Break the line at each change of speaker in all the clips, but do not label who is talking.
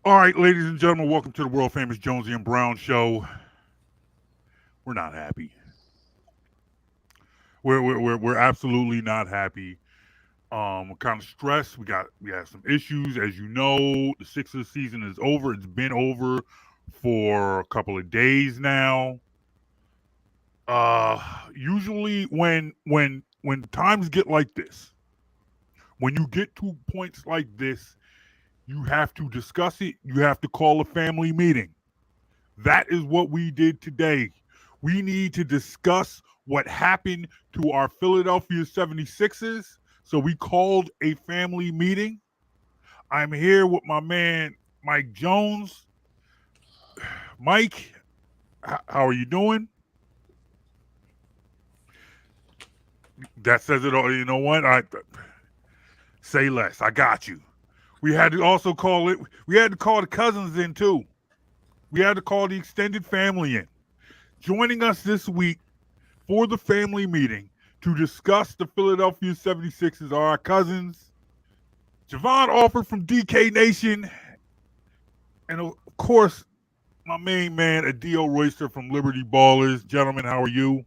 All right, ladies and gentlemen, welcome to the world famous Jonesy and Brown show. We're not happy. We're absolutely not happy. We're kind of stressed. We have some issues, as you know. The Sixers season is over. It's been over for a couple of days now. Usually when times get like this, when you get to points like this, you have to discuss it. You have to call a family meeting. That is what we did today. We need to discuss what happened to our Philadelphia 76ers. So we called a family meeting. I'm here with my man, Mike Jones. Mike, how are you doing? That says it all. You know what? I say less. I got you. We had to also call it. We had to call the cousins in too. We had to call the extended family in. Joining us this week for the family meeting to discuss the Philadelphia 76ers are our cousins, Jovan Alford from DK Nation, and of course, my main man, Adio Royster from Liberty Ballers. Gentlemen, how are you?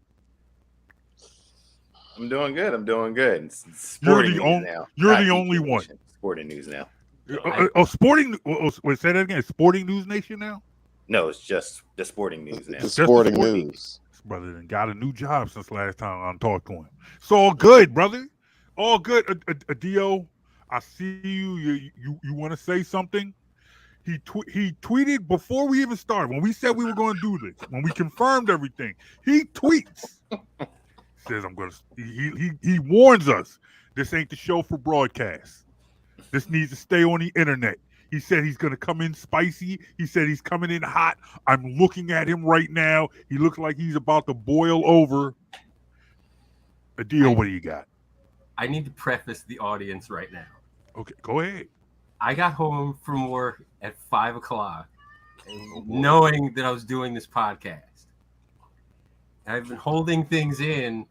I'm doing good. I'm doing good. It's
You're
sporting
the
news
only.
now.
You're
Not
the only
DK
one.
Nation. Sporting news now.
Sporting. Wait, say that again. Sporting News Nation now.
No, it's just the sporting news now.
The
Just the
sporting
sport.
news.
This brother done got a new job since last time I talked to him. It's all good, brother. All good. Adio, I see you. You want to say something? He tweeted before we even started, when we said we were going to do this, when we confirmed everything. He tweets, says I'm going to. He warns us. This ain't the show for broadcast. This needs to stay on the internet. He said he's going to come in spicy. He said he's coming in hot. I'm looking at him right now. He looks like he's about to boil over. Adio, what do you got?
I need to preface the audience right now.
Okay, go ahead.
I got home from work at 5 o'clock, knowing that I was doing this podcast. I've been holding things in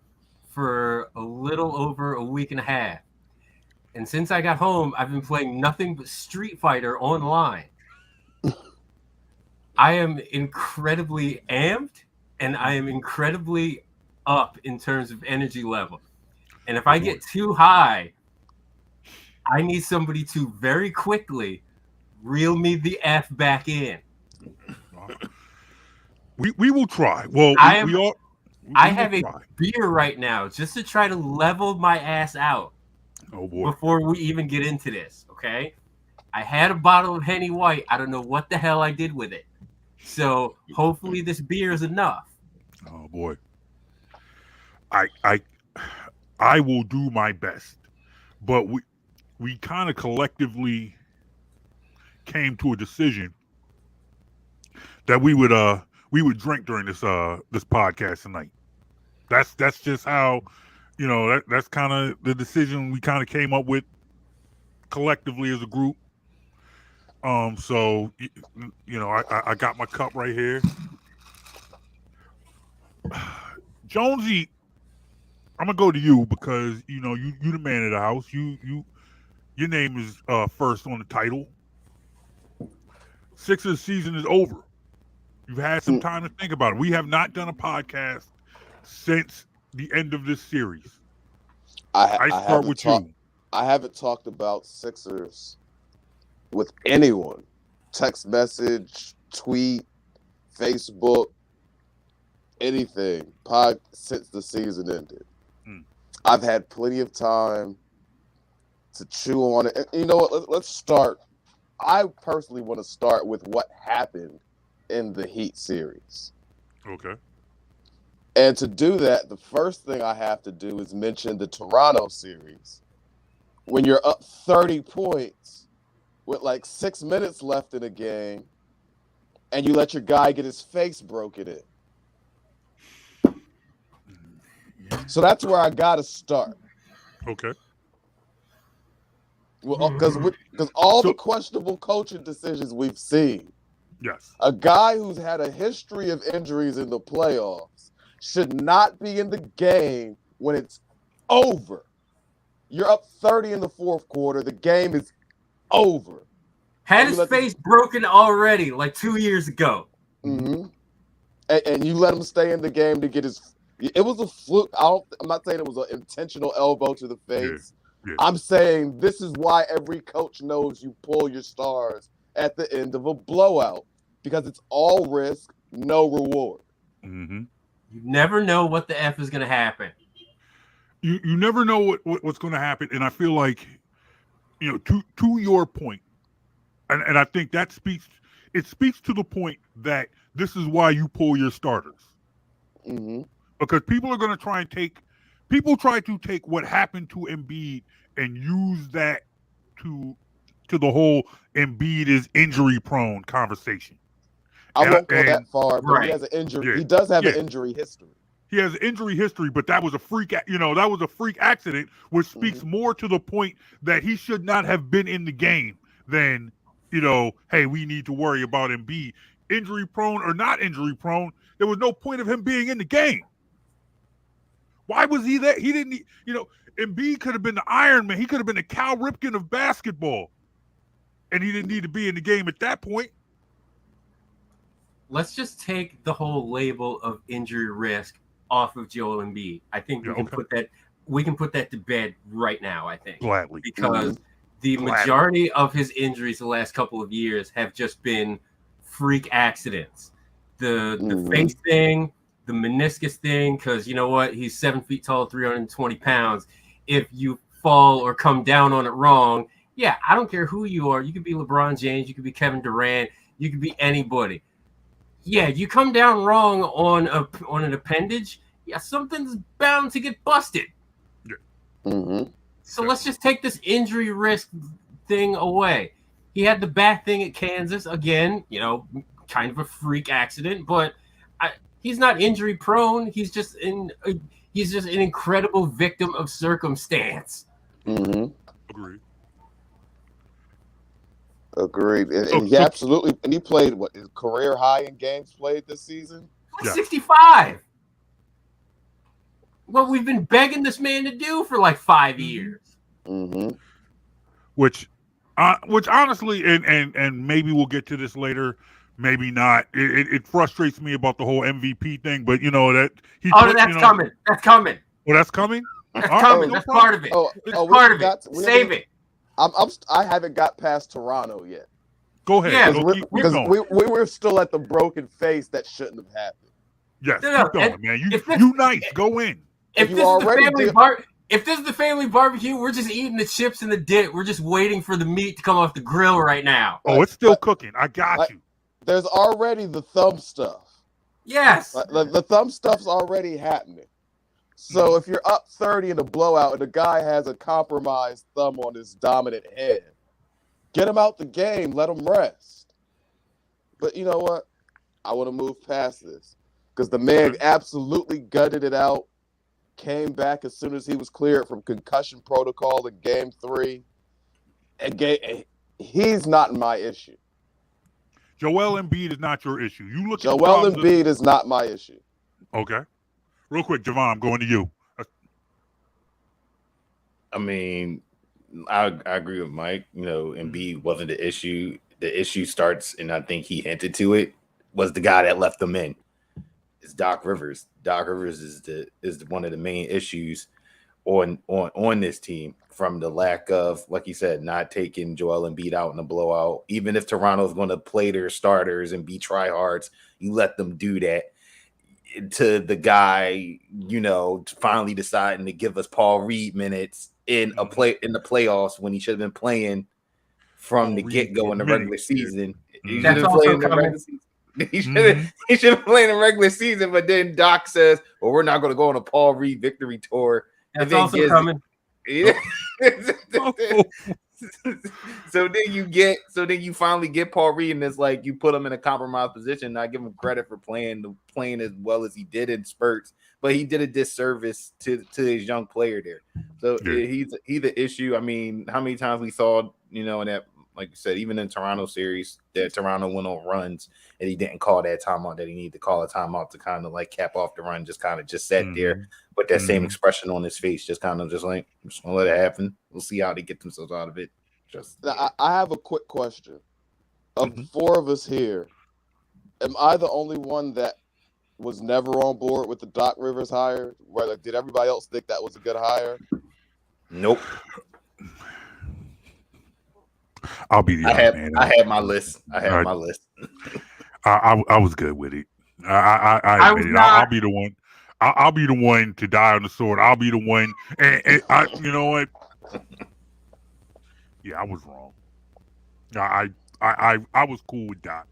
for a little over a week and a half. And since I got home, I've been playing nothing but Street Fighter online. I am incredibly amped, and I am incredibly up in terms of energy level. And if I get too high, I need somebody to very quickly reel me the F back in.
We will try. Well,
I have a
try.
beer right now just to try to level my ass out.
Oh boy.
Before we even get into this, okay? I had a bottle of Henny White. I don't know what the hell I did with it. So hopefully this beer is enough.
Oh boy. I will do my best. But we kind of collectively came to a decision that we would drink during this podcast tonight. That's just how, that's kind of the decision we kind of came up with collectively as a group. So I got my cup right here. Jonesy, I'm gonna go to you because you the man of the house. Your name is first on the title. Sixers season is over. You've had some time to think about it. We have not done a podcast since the end of this series. I start with you.
I haven't talked about Sixers with anyone. Text message, tweet, Facebook, anything. Since the season ended. I've had plenty of time to chew on it. And you know what? Let's start. I personally want to start with what happened in the Heat series.
Okay.
And to do that, the first thing I have to do is mention the Toronto series. When you're up 30 points with like 6 minutes left in a game, and you let your guy get his face broken in. So that's where I got to start.
Okay.
Well, because all the questionable coaching decisions we've seen.
Yes.
A guy who's had a history of injuries in the playoffs should not be in the game when it's over. You're up 30 in the fourth quarter. The game is over.
Had his face broken already like 2 years ago.
Mm-hmm. And you let him stay in the game to get his. It was a fluke. I'm not saying it was an intentional elbow to the face.
Yeah.
I'm saying this is why every coach knows you pull your stars at the end of a blowout, because it's all risk, no reward.
Mm-hmm.
You never know what the F is going to happen.
You never know what's going to happen, and I feel like, to your point, and I think that speaks to the point that this is why you pull your starters.
Mm-hmm.
Because people try to take what happened to Embiid and use that to the whole Embiid is injury prone conversation.
I won't go that far, but he has an injury.
Yeah,
he does have an injury history.
He has an injury history, but that was a freak. That was a freak accident, which speaks more to the point that he should not have been in the game than, hey, we need to worry about Embiid. Injury prone or not injury prone, there was no point of him being in the game. Why was he there? He didn't, Embiid could have been the Iron Man. He could have been the Cal Ripken of basketball. And he didn't need to be in the game at that point.
Let's just take the whole label of injury risk off of Joel Embiid. I think we can put that to bed right now, I think.
Gladly.
Because the majority of his injuries the last couple of years have just been freak accidents. The face thing, the meniscus thing, because you know what? He's 7 feet tall, 320 pounds. If you fall or come down on it wrong, yeah, I don't care who you are. You could be LeBron James. You could be Kevin Durant. You could be anybody. Yeah, you come down wrong on an appendage, yeah, something's bound to get busted.
Yeah.
Mm-hmm.
So let's just take this injury risk thing away. He had the back thing at Kansas again, kind of a freak accident, but he's not injury prone. He's just an incredible victim of circumstance.
Mm-hmm.
Agreed.
And he absolutely, and he played his career high in games played this season?
65. What we've been begging this man to do for like 5 years.
Mm-hmm.
Which honestly, and maybe we'll get to this later, maybe not. It frustrates me about the whole MVP thing, but
that's coming. That's coming.
Well, that's coming.
That's coming. That's part of it. That's part of it. Save it.
I haven't got past Toronto yet.
Go ahead.
Yeah, because we were still at the broken face that shouldn't have happened.
Yes, keep going, man. You nice. Go in.
If this is the family barbecue, we're just eating the chips and the dip. We're just waiting for the meat to come off the grill right now.
Oh, it's still cooking. I got you.
There's already the thumb stuff.
Yes.
The thumb stuff's already happening. So if you're up 30 in a blowout and the guy has a compromised thumb on his dominant hand, get him out the game, let him rest. But you know what? I want to move past this because the man absolutely gutted it out, came back as soon as he was cleared from concussion protocol in Game 3, and he's not my issue.
Joel Embiid is not your issue.
Joel Embiid is not my issue.
Okay. Real quick, Jovan, I'm going to you.
I mean, I agree with Mike. Embiid wasn't the issue. The issue starts, and I think he hinted to it, was the guy that left them in. It's Doc Rivers. Doc Rivers is one of the main issues on this team, from the lack of, like you said, not taking Joel Embiid out in a blowout. Even if Toronto's going to play their starters and be tryhards, you let them do that. To the guy, finally deciding to give us Paul Reed minutes in the playoffs when he should have been playing from the get-go in the regular season. He should have played in the regular season. He should have played in the regular season, but then Doc says, "Well, we're not going to go on a Paul Reed victory tour."
That's also coming.
So then you finally get Paul Reed, and it's like you put him in a compromised position. And I give him credit for playing as well as he did in spurts, but he did a disservice to his young player there. So he's the issue. I mean, how many times we saw, in that, like you said, even in Toronto series, that Toronto went on runs and he didn't call that timeout that he needed to call a timeout to kind of like cap off the run, just sat there with that same expression on his face, just kind of just gonna let it happen. We'll see how they get themselves out of it.
I have a quick question. of the four of us here, am I the only one that was never on board with the Doc Rivers hire? Where like, did everybody else think that was a good hire?
Nope.
I'll be the honest, man.
I had my list. I had my list.
I was good with it. I admit it. I'll be the one. I'll be the one to die on the sword. I'll be the one. And I, you know what? Yeah, I was wrong. I was cool with Doc.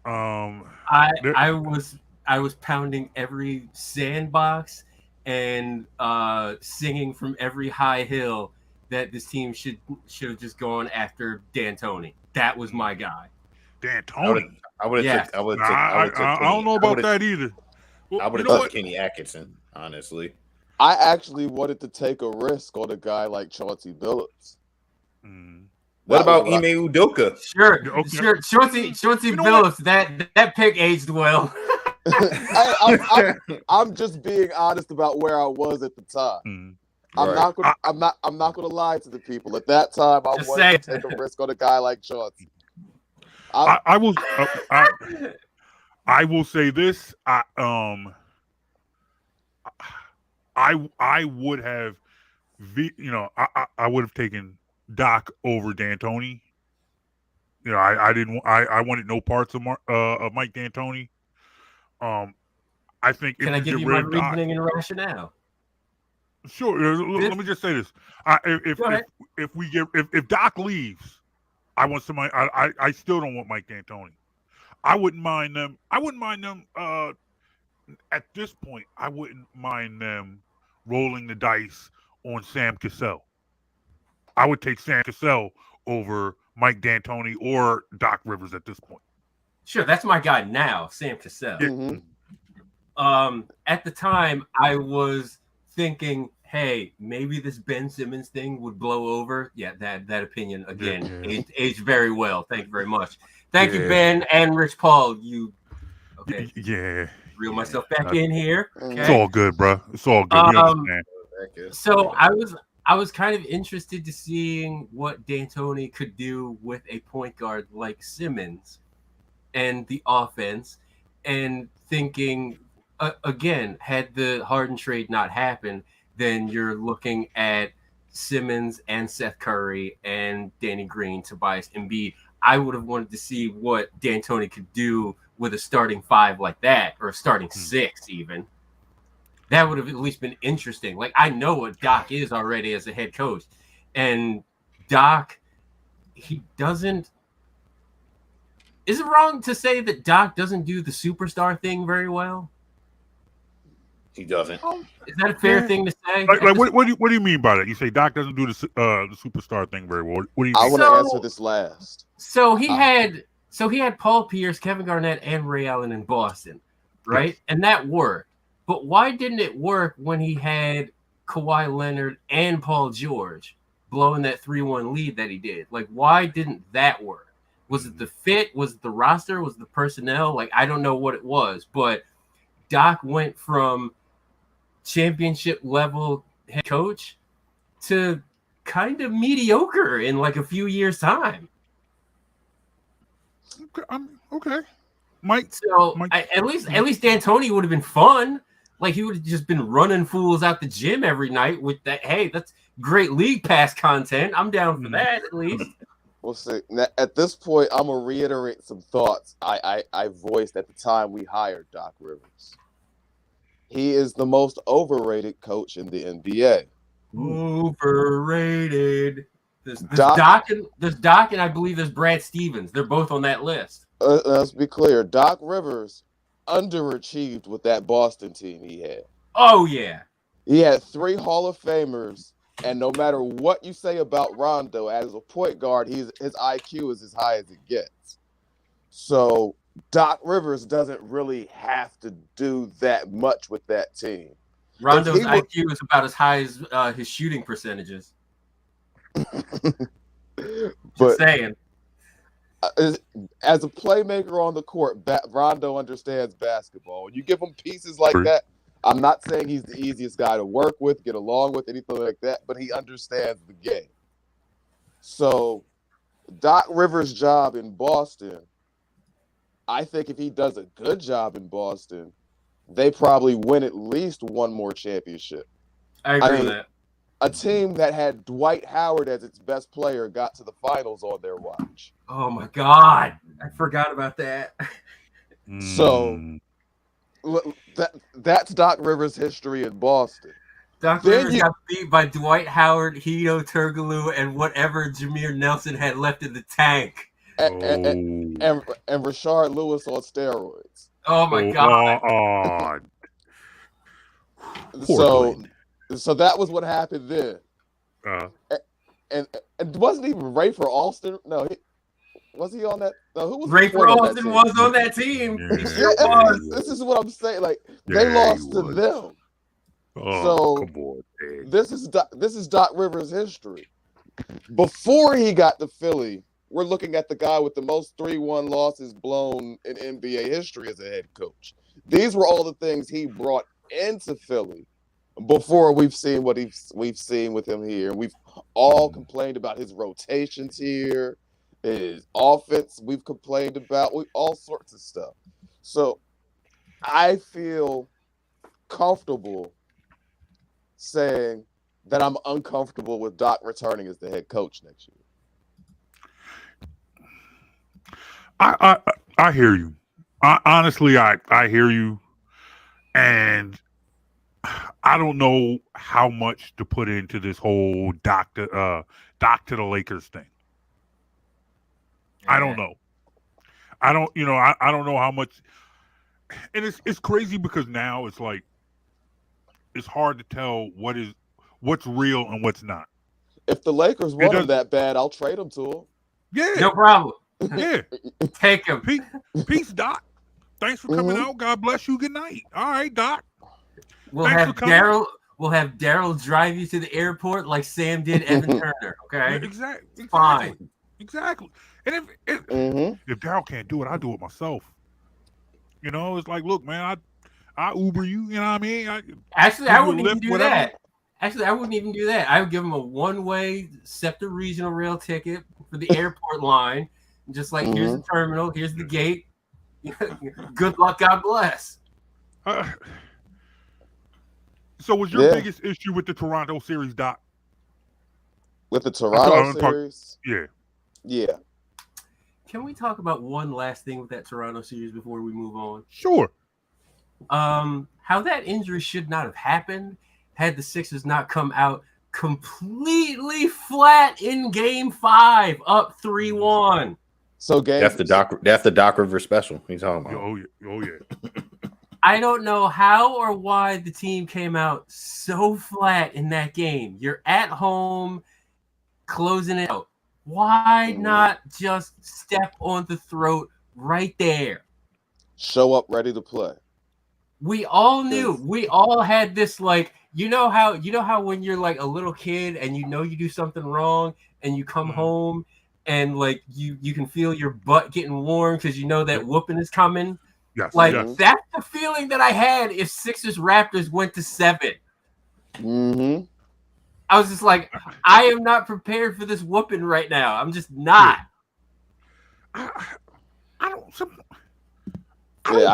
I was pounding every sandbox and singing from every high hill that this team should have just gone after D'Antoni. That was my guy.
D'Antoni.
I would have took.
I don't know about that either. Well,
I would have took Kenny Atkinson, honestly.
I actually wanted to take a risk on a guy like Chauncey Billups.
What about Ime Udoka?
Sure. Chauncey Billups. That pick aged well.
I'm just being honest about where I was at the time. I'm not gonna lie to the people. At that time, I wanted to take a risk on a guy like Chauncey.
I will say this. I would have, I would have taken Doc over D'Antoni. I wanted no parts of Mike D'Antoni. I think.
Can I give you my reasoning and rationale?
Sure. Let me just say this. If Doc leaves, I want somebody. I still don't want Mike D'Antoni. I wouldn't mind them. At this point, I wouldn't mind them rolling the dice on Sam Cassell. I would take Sam Cassell over Mike D'Antoni or Doc Rivers at this point.
Sure, that's my guy now, Sam Cassell. At the time, I was thinking, hey, maybe this Ben Simmons thing would blow over. Yeah, that opinion again aged very well. Thank you very much. Thank you, Ben and Rich Paul. Okay?
Yeah.
Reel myself back in here. Okay?
It's all good, bro. It's all good.
So I was kind of interested to seeing what D'Antoni could do with a point guard like Simmons and the offense, and thinking again, had the Harden trade not happened, then you're looking at Simmons and Seth Curry and Danny Green, Tobias Embiid. I would have wanted to see what D'Antoni could do with a starting five like that, or a starting six even. That would have at least been interesting. Like, I know what Doc is already as a head coach. And Doc, he doesn't... Is it wrong to say that Doc doesn't do the superstar thing very well?
He doesn't.
Is that a fair thing to say?
What do you mean by that? You say Doc doesn't do the superstar thing very well. What do you mean?
I want to answer this last.
So he had Paul Pierce, Kevin Garnett, and Ray Allen in Boston, right? Yes. And that worked. But why didn't it work when he had Kawhi Leonard and Paul George blowing that 3-1 lead that he did? Like, why didn't that work? Was it the fit? Was it the roster? Was it the personnel? Like, I don't know what it was. But Doc went from championship level head coach to kind of mediocre in like a few years' time.
Okay. Mike.
So at least D'Antoni would have been fun. Like, he would have just been running fools out the gym every night with that. Hey, that's great league pass content. I'm down for that at least.
We'll see. Now, at this point, I'm gonna reiterate some thoughts I voiced at the time we hired Doc Rivers. He is the most overrated coach in the NBA.
Overrated. There's Doc and I believe there's Brad Stevens. They're both on that list.
Let's be clear. Doc Rivers underachieved with that Boston team he had.
Oh, yeah.
He had 3 Hall of Famers, and no matter what you say about Rondo, as a point guard, his IQ is as high as it gets. So Doc Rivers doesn't really have to do that much with that team.
Rondo's IQ is about as high as his shooting percentages. Just saying.
As a playmaker on the court, Rondo understands basketball. When you give him pieces like that, I'm not saying he's the easiest guy to work with, get along with, anything like that, but he understands the game. So Doc Rivers' job in Boston, I think if he does a good job in Boston, they probably win at least one more championship.
I agree
mean,
with that.
A team that had Dwight Howard as its best player got to the finals on their watch.
Oh my God, I forgot about that.
So that's Doc Rivers' history in Boston.
Doc Rivers got beat by Dwight Howard, Hito Turkoglu, and whatever Jameer Nelson had left in the tank.
And Rashard Lewis on steroids.
Oh my God.
So that was what happened then. And wasn't even Ray for Alston? No, was he on that? No, who was
Ray for Alston was on that team.
This is what I'm saying. Like they lost to them. So
come on, man.
This is Doc Rivers' history. Before he got to Philly, we're looking at the guy with the most 3-1 losses blown in NBA history as a head coach. These were all the things he brought into Philly before we've seen what we've seen with him here. We've all complained about his rotations here, his offense. We've complained about all sorts of stuff. So I feel comfortable saying that I'm uncomfortable with Doc returning as the head coach next year.
I hear you. Honestly, I hear you, and I don't know how much to put into this whole Doc to the Lakers thing. I don't know. I don't know how much, and it's crazy because now it's like it's hard to tell what's real and what's not.
If the Lakers want him that bad, I'll trade him to him.
Yeah,
no problem.
Yeah,
take him.
Peace, Doc. Thanks for coming out. God bless you. Good night. All right, Doc.
We'll have Daryl drive you to the airport like Sam did Evan Turner. Okay,
exactly.
Fine.
Exactly. And if Daryl can't do it, I do it myself. You know, it's like, look, man, I Uber you. You know what I mean?
I wouldn't even do that. Actually, I wouldn't even do that. I would give him a one-way SEPTA regional rail ticket for the airport line. Just like, here's the terminal, here's the gate. Good luck, God bless.
So was your biggest issue with the Toronto series, Doc?
With the Toronto series?
Yeah.
Can we talk about one last thing with that Toronto series before we move on?
Sure.
How that injury should not have happened had the Sixers not come out completely flat in Game 5, up 3-1.
So
that's the Doc Rivers special he's talking about.
Oh yeah.
I don't know how or why the team came out so flat in that game. You're at home, closing it out. Why not just step on the throat right there?
Show up ready to play.
We all knew. We all had this, like, you know how when you're like a little kid and you do something wrong and you come home and like you can feel your butt getting warm because you know that whooping is coming.
Yes,
that's the feeling that I had if Sixers Raptors went to 7.
Mm-hmm.
I was just like, I am not prepared for this whooping right now. I'm just not.
I don't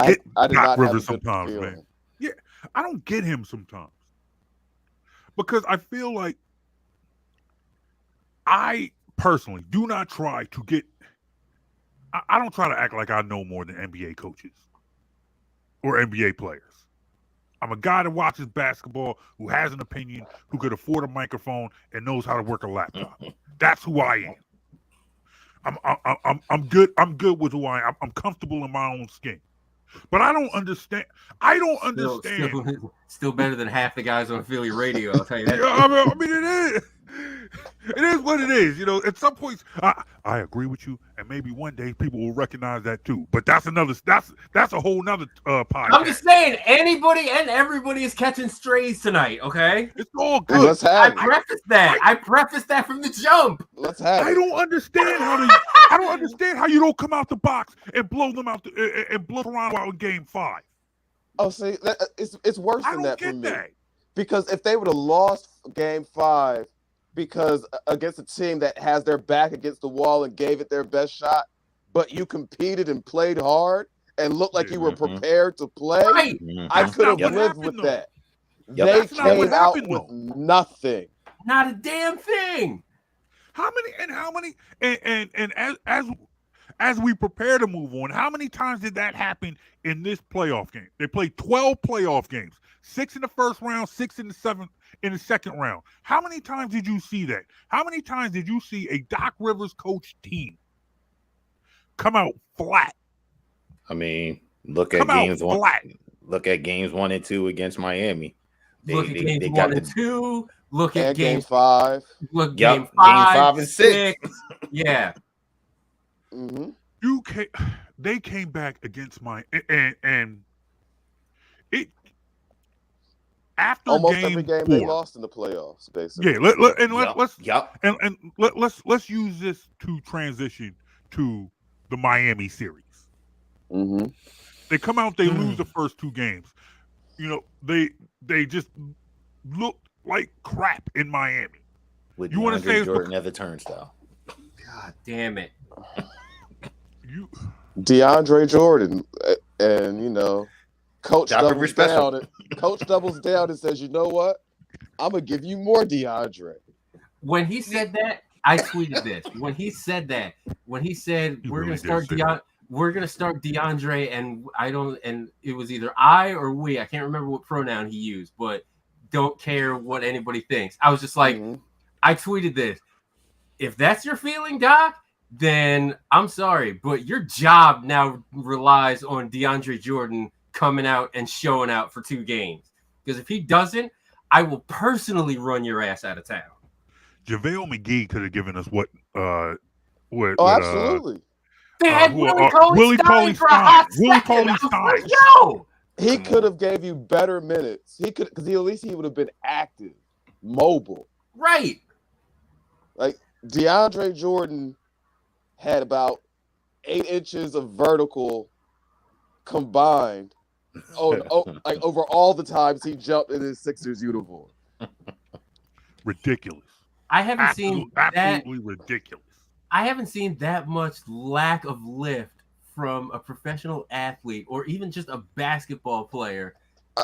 get
Doc Rivers sometimes, man. Yeah, I don't get him sometimes because I feel like I personally do not try to get. I don't try to act like I know more than NBA coaches or NBA players. I'm a guy that watches basketball, who has an opinion, who could afford a microphone and knows how to work a laptop. That's who I am. I'm good. I'm good with who I am. I'm comfortable in my own skin. But I don't understand.
Still better than half the guys on Philly radio. I'll tell you that.
I mean, it is. It is what it is. You know, at some points, I agree with you, and maybe one day people will recognize that too. But that's a whole nother podcast.
I'm just saying, anybody and everybody is catching strays tonight. Okay,
it's all good.
I prefaced that from the jump.
Let's have.
I don't understand how you don't come out the box and blow them out and blow Toronto out in Game 5.
Oh, see, it's worse than that for me.
That.
Because if they would have lost Game 5, because against a team that has their back against the wall and gave it their best shot, but you competed and played hard and looked like you were prepared to play.
Right.
I
That's
could
not
have
what
lived
happened,
with
though.
that.
Yep.
They
That's not what
came out
happened,
with
though.
nothing.
Not a damn thing.
How many and as we prepare to move on, how many times did that happen in this playoff game? They played 12 playoff games, 6 in the first round, 6 in the second round. How many times did you see that? How many times did you see a Doc Rivers coach team come out flat?
I mean, look at games 1 and 2 against Miami.
Look at games 1 and 2. Look at
game 5.
Look,
Yep,
game 5,
5 and 6.
Yeah.
Mm-hmm.
They came back against and it after
Almost
game
every game
4,
they lost in the playoffs, basically.
Yeah, let's use this to transition to the Miami series.
Mm-hmm.
They come out, they lose the first 2 games. You know, they just look like crap in Miami.
With
you want to say
Jordan at the turnstile?
God damn it!
DeAndre Jordan, and Coach doubles down. Coach doubles down and says, "You know what? I'm gonna give you more DeAndre."
When he said that, I tweeted this. When he said we're gonna start DeAndre, and it was either I or we. I can't remember what pronoun he used, but don't care what anybody thinks. I was just like, I tweeted this. If that's your feeling, Doc, then I'm sorry, but your job now relies on DeAndre Jordan coming out and showing out for 2 games. Because if he doesn't, I will personally run your ass out of town.
JaVale McGee could have given us what
absolutely.
They had Willie Cauley-Stein for a hot second. Like, yo!
He could have gave you better minutes. He could, because at least he would have been active, mobile.
Right.
Like DeAndre Jordan had about 8 inches of vertical combined like over all the times he jumped in his Sixers uniform.
Ridiculous.
I haven't seen that.
Absolutely ridiculous.
I haven't seen that much lack of lift from a professional athlete or even just a basketball player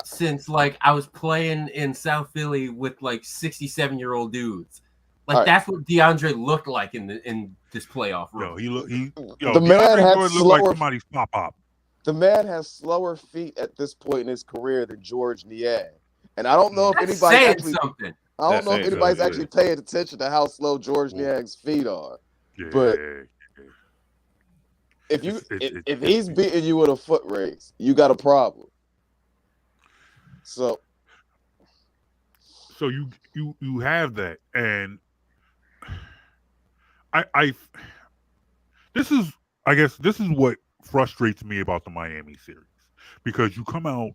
since like I was playing in South Philly with like 67-year-old dudes. Like that's what DeAndre looked like in this playoff run.
The man had slower,
like somebody's pop.
The man has slower feet at this point in his career than George Niang. And I don't know if anybody's actually paying attention to how slow George Niang's feet are.
Yeah.
But if he's beating you in a foot race, you got a problem. So you have that, and
this is what frustrates me about the Miami series, because you come out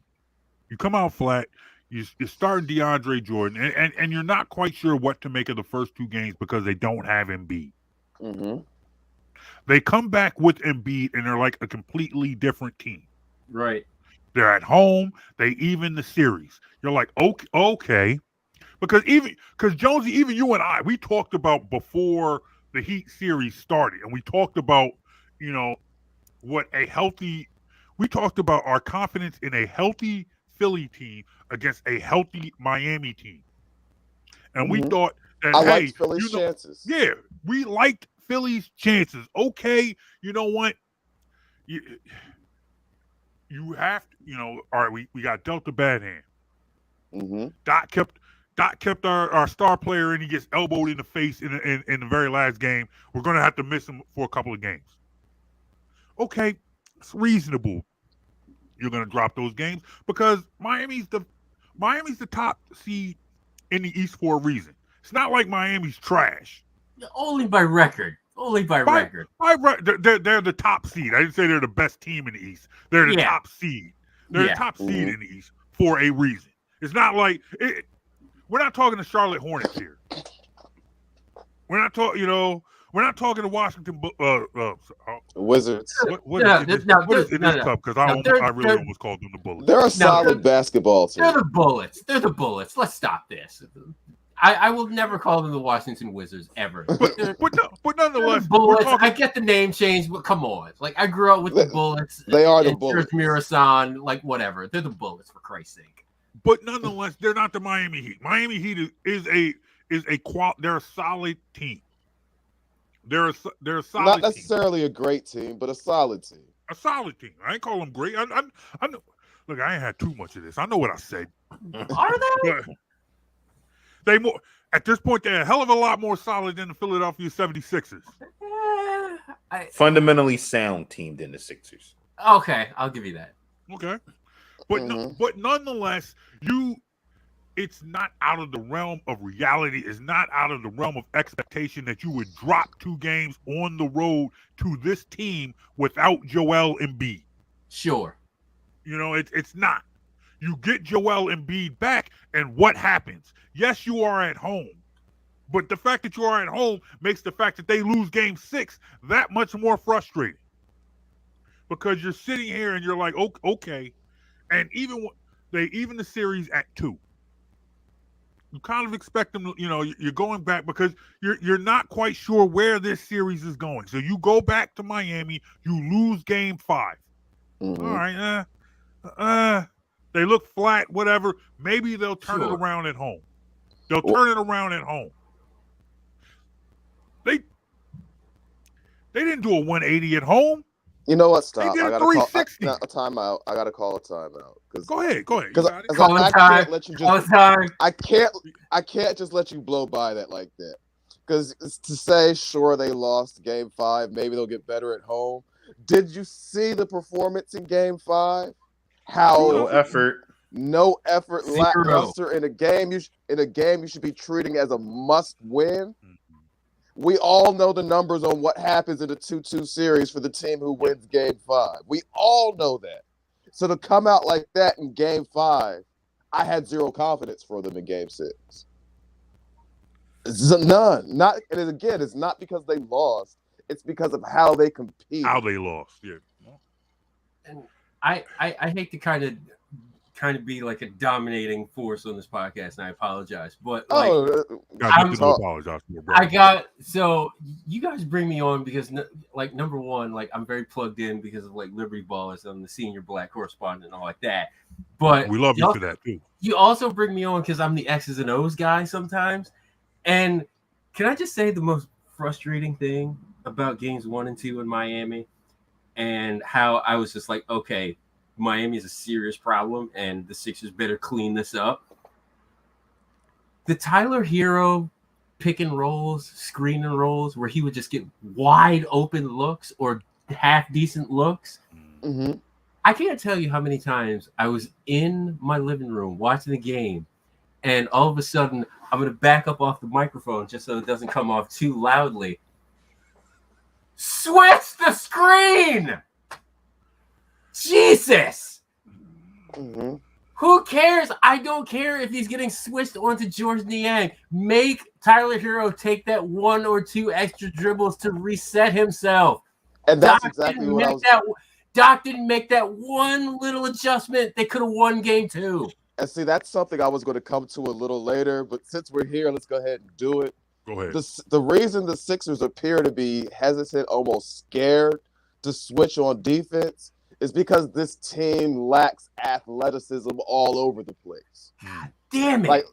flat. You're starting DeAndre Jordan, and you're not quite sure what to make of the first 2 games because they don't have Embiid.
Mm-hmm.
They come back with Embiid, and they're like a completely different team.
Right.
They're at home. They even the series. You're like, okay. Because Jonesy, even you and I, we talked about before the Heat series started, and we talked about, we talked about our confidence in a healthy Philly team against a healthy Miami team. And we thought that,
I liked Philly's chances.
Yeah, we liked Philly's chances. Okay, you know what? You have to, all right, we got dealt a bad hand.
Mm-hmm.
Doc kept our star player, and he gets elbowed in the face in the very last game. We're going to have to miss him for a couple of games. Okay, it's reasonable. You're going to drop those games because Miami's the top seed in the East for a reason. It's not like Miami's trash.
Only by record. Record.
They're the top seed. I didn't say they're the best team in the East. They're the top seed. They're the top seed in the East for a reason. It's not like we're not talking to Charlotte Hornets here. We're not talking. We're not talking to Washington
Wizards.
What is in this cup? Because I really almost called them the Bullets.
They're a solid basketball team.
They're the Bullets. Let's stop this. I will never call them the Washington Wizards ever.
But nonetheless,
Bullets.
we're talking.
I get the name change, but come on. Like I grew up with the Bullets.
They are the
and
Bullets.
Mirasan, like whatever. They're the Bullets for Christ's sake.
But nonetheless, they're not the Miami Heat. Miami Heat they're a solid team. They're a solid
Not
team.
necessarily a great team, but a solid team.
A solid team. I ain't call them great. I know. Look, I ain't had too much of this. I know what I said.
Are they?
They more at this point. They're a hell of a lot more solid than the Philadelphia 76ers.
Fundamentally sound team than the Sixers.
Okay, I'll give you that.
Okay, but nonetheless, it's not out of the realm of reality. It's not out of the realm of expectation that you would drop 2 games on the road to this team without Joel Embiid.
Sure.
You know, it's not. You get Joel Embiid back, and what happens? Yes, you are at home. But the fact that you are at home makes the fact that they lose game 6 that much more frustrating. Because you're sitting here and you're like, okay. And even the series at 2. You kind of expect them to, you're going back because you're not quite sure where this series is going. So you go back to Miami, you lose game 5.
Mm-hmm.
All right, they look flat, whatever. Maybe they'll turn it around at home. They'll turn it around at home. They didn't do a 180 at home.
You know what? Stop.
They did
I
a
gotta
360.
call a timeout. I gotta call a timeout.
Go ahead.
Because I can't let you just. I can't just let you blow by that like that. Because to say, sure, they lost game 5, maybe they'll get better at home. Did you see the performance in game 5?
No effort.
No effort, lackluster in a game. You should be treating as a must-win. We all know the numbers on what happens in a 2-2 series for the team who wins game 5. We all know that. So to come out like that in game 5, I had zero confidence for them in game 6. None. And again, it's not because they lost. It's because of how they compete.
How they lost, yeah.
And I hate to kind of be like a dominating force on this podcast, and I apologize, but like, so you guys bring me on because like number one, like I'm very plugged in because of like Liberty Ballers. I'm the senior black correspondent and all like that. But
we love you for that too.
You also bring me on because I'm the X's and O's guy sometimes. And can I just say the most frustrating thing about games 1 and 2 in Miami, and how I was just like, okay, Miami is a serious problem, and the Sixers better clean this up. The Tyler Hero pick and rolls, screen and rolls, where he would just get wide open looks or half decent looks.
Mm-hmm.
I can't tell you how many times I was in my living room watching the game, and all of a sudden I'm going to back up off the microphone just so it doesn't come off too loudly. Switch the screen! Jesus!
Mm-hmm.
Who cares? I don't care if he's getting switched onto George Niang. Make Tyler Hero take that 1 or 2 extra dribbles to reset himself.
And that's exactly what I was...
Doc didn't make that one little adjustment. They could have won game 2.
And see, that's something I was going to come to a little later, but since we're here, let's go ahead and do it.
Go ahead.
The reason the Sixers appear to be hesitant, almost scared to switch on defense is because this team lacks athleticism all over the place.
God damn it!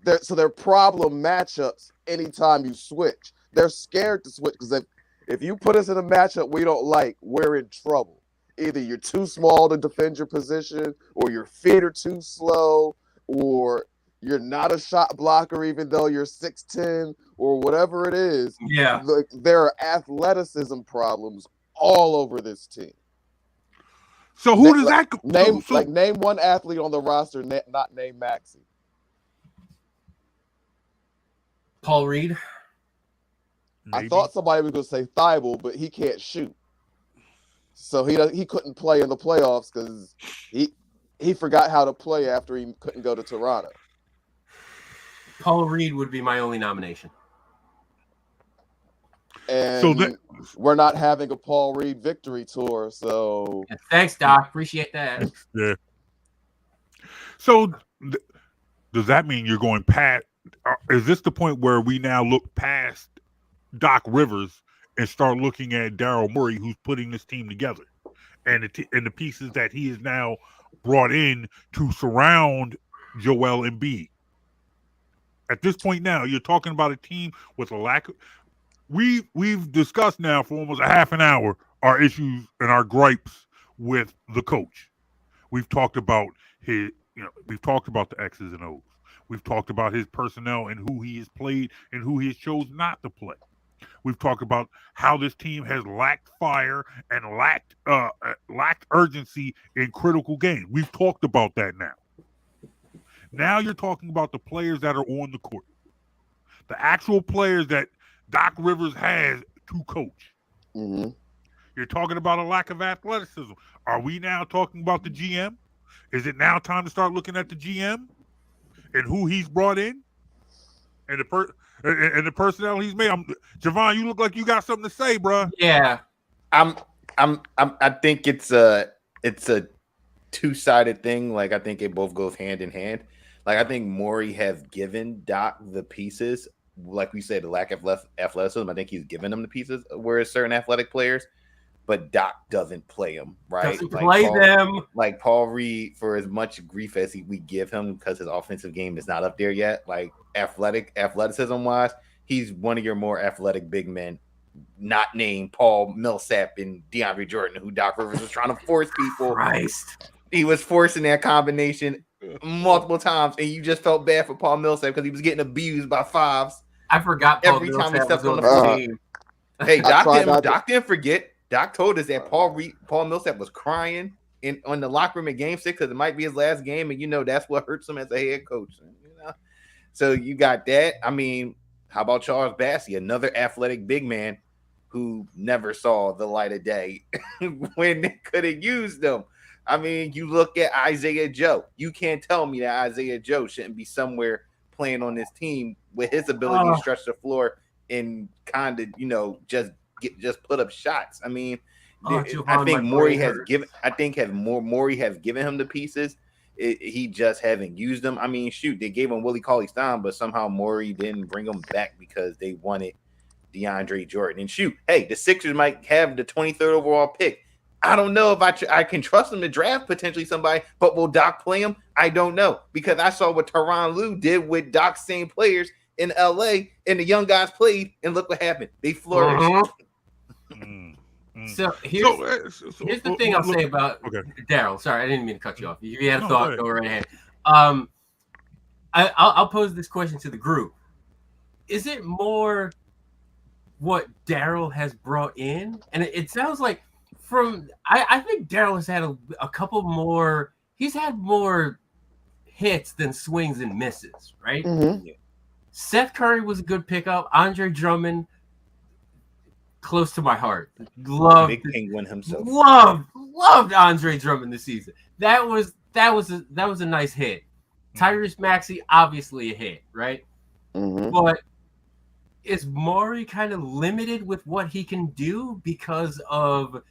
They're problem matchups anytime you switch. They're scared to switch because if you put us in a matchup we don't like, we're in trouble. Either you're too small to defend your position, or your feet are too slow, or you're not a shot blocker even though you're 6'10", or whatever it is.
Yeah.
There are athleticism problems all over this team.
So who does that
name one athlete on the roster not named Maxey?
Paul Reed.
Maybe. I thought somebody was going to say Thibault, but he can't shoot. So he couldn't play in the playoffs because he forgot how to play after he couldn't go to Toronto.
Paul Reed would be my only nomination.
And we're not having a Paul Reed victory tour, so...
Thanks, Doc. Appreciate that.
Yeah. So does that mean you're going past? Is this the point where we now look past Doc Rivers and start looking at Daryl Morey, who's putting this team together, and the pieces that he has now brought in to surround Joel Embiid? At this point now, you're talking about a team with a lack of. We've discussed now for almost a half an hour our issues and our gripes with the coach. We've talked about we've talked about the X's and O's. We've talked about his personnel and who he has played and who he has chosen not to play. We've talked about how this team has lacked fire and lacked urgency in critical games. We've talked about that now. Now you're talking about the players that are on the court, the actual players that Doc Rivers has to coach.
Mm-hmm.
You're talking about a lack of athleticism. Are we now talking about the GM? Is it now time to start looking at the GM and who he's brought in and the personnel he's made? Jovan, you look like you got something to say, bro.
Yeah,
I think it's a two-sided thing. Like, I think it both goes hand in hand. Like, I think Morey has given Doc the pieces. Like we said, the lack of athleticism. I think he's given them the pieces where certain athletic players, but Doc doesn't play them, right?
Doesn't play them.
Like Paul Reed, for as much grief as we give him because his offensive game is not up there yet, like athleticism-wise, he's one of your more athletic big men, not named Paul Millsap and DeAndre Jordan, who Doc Rivers was trying to force people.
Christ.
He was forcing that combination multiple times, and you just felt bad for Paul Millsap because he was getting abused by fives.
I forgot Paul
Every time he
Millsap
stepped
was
on
on
the
the
floor.
team.
Hey, Doc didn't forget. Doc told us that Paul Millsap was crying on the locker room at Game 6 because it might be his last game, and that's what hurts him as a head coach. So you got that. I mean, how about Charles Bassey, another athletic big man who never saw the light of day when they could have used them? I mean, you look at Isaiah Joe. You can't tell me that Isaiah Joe shouldn't be somewhere playing on this team with his ability to stretch the floor and kind of, just put up shots. I mean, I think Morey has given. I think Morey has given him the pieces. He just haven't used them. I mean, shoot, they gave him Willie Cauley-Stein, but somehow Morey didn't bring him back because they wanted DeAndre Jordan. And shoot, hey, the Sixers might have the 23rd overall pick. I don't know if I can trust him to draft potentially somebody, but will Doc play him? I don't know, because I saw what Tyronn Lue did with Doc's same players in LA, and the young guys played, and look what happened. They flourished.
So here's the thing I'll say about Daryl. Sorry, I didn't mean to cut you off. If you had a thought, go right ahead. I'll pose this question to the group. Is it more what Daryl has brought in? And it sounds like I think Daryl has had a couple more. He's had more hits than swings and misses, right?
Mm-hmm.
Seth Curry was a good pickup. Andre Drummond, close to my heart.
Big Penguin himself.
Loved Andre Drummond this season. That was a nice hit. Tyrese Maxey, obviously a hit, right?
Mm-hmm.
But is Morey kind of limited with what he can do because of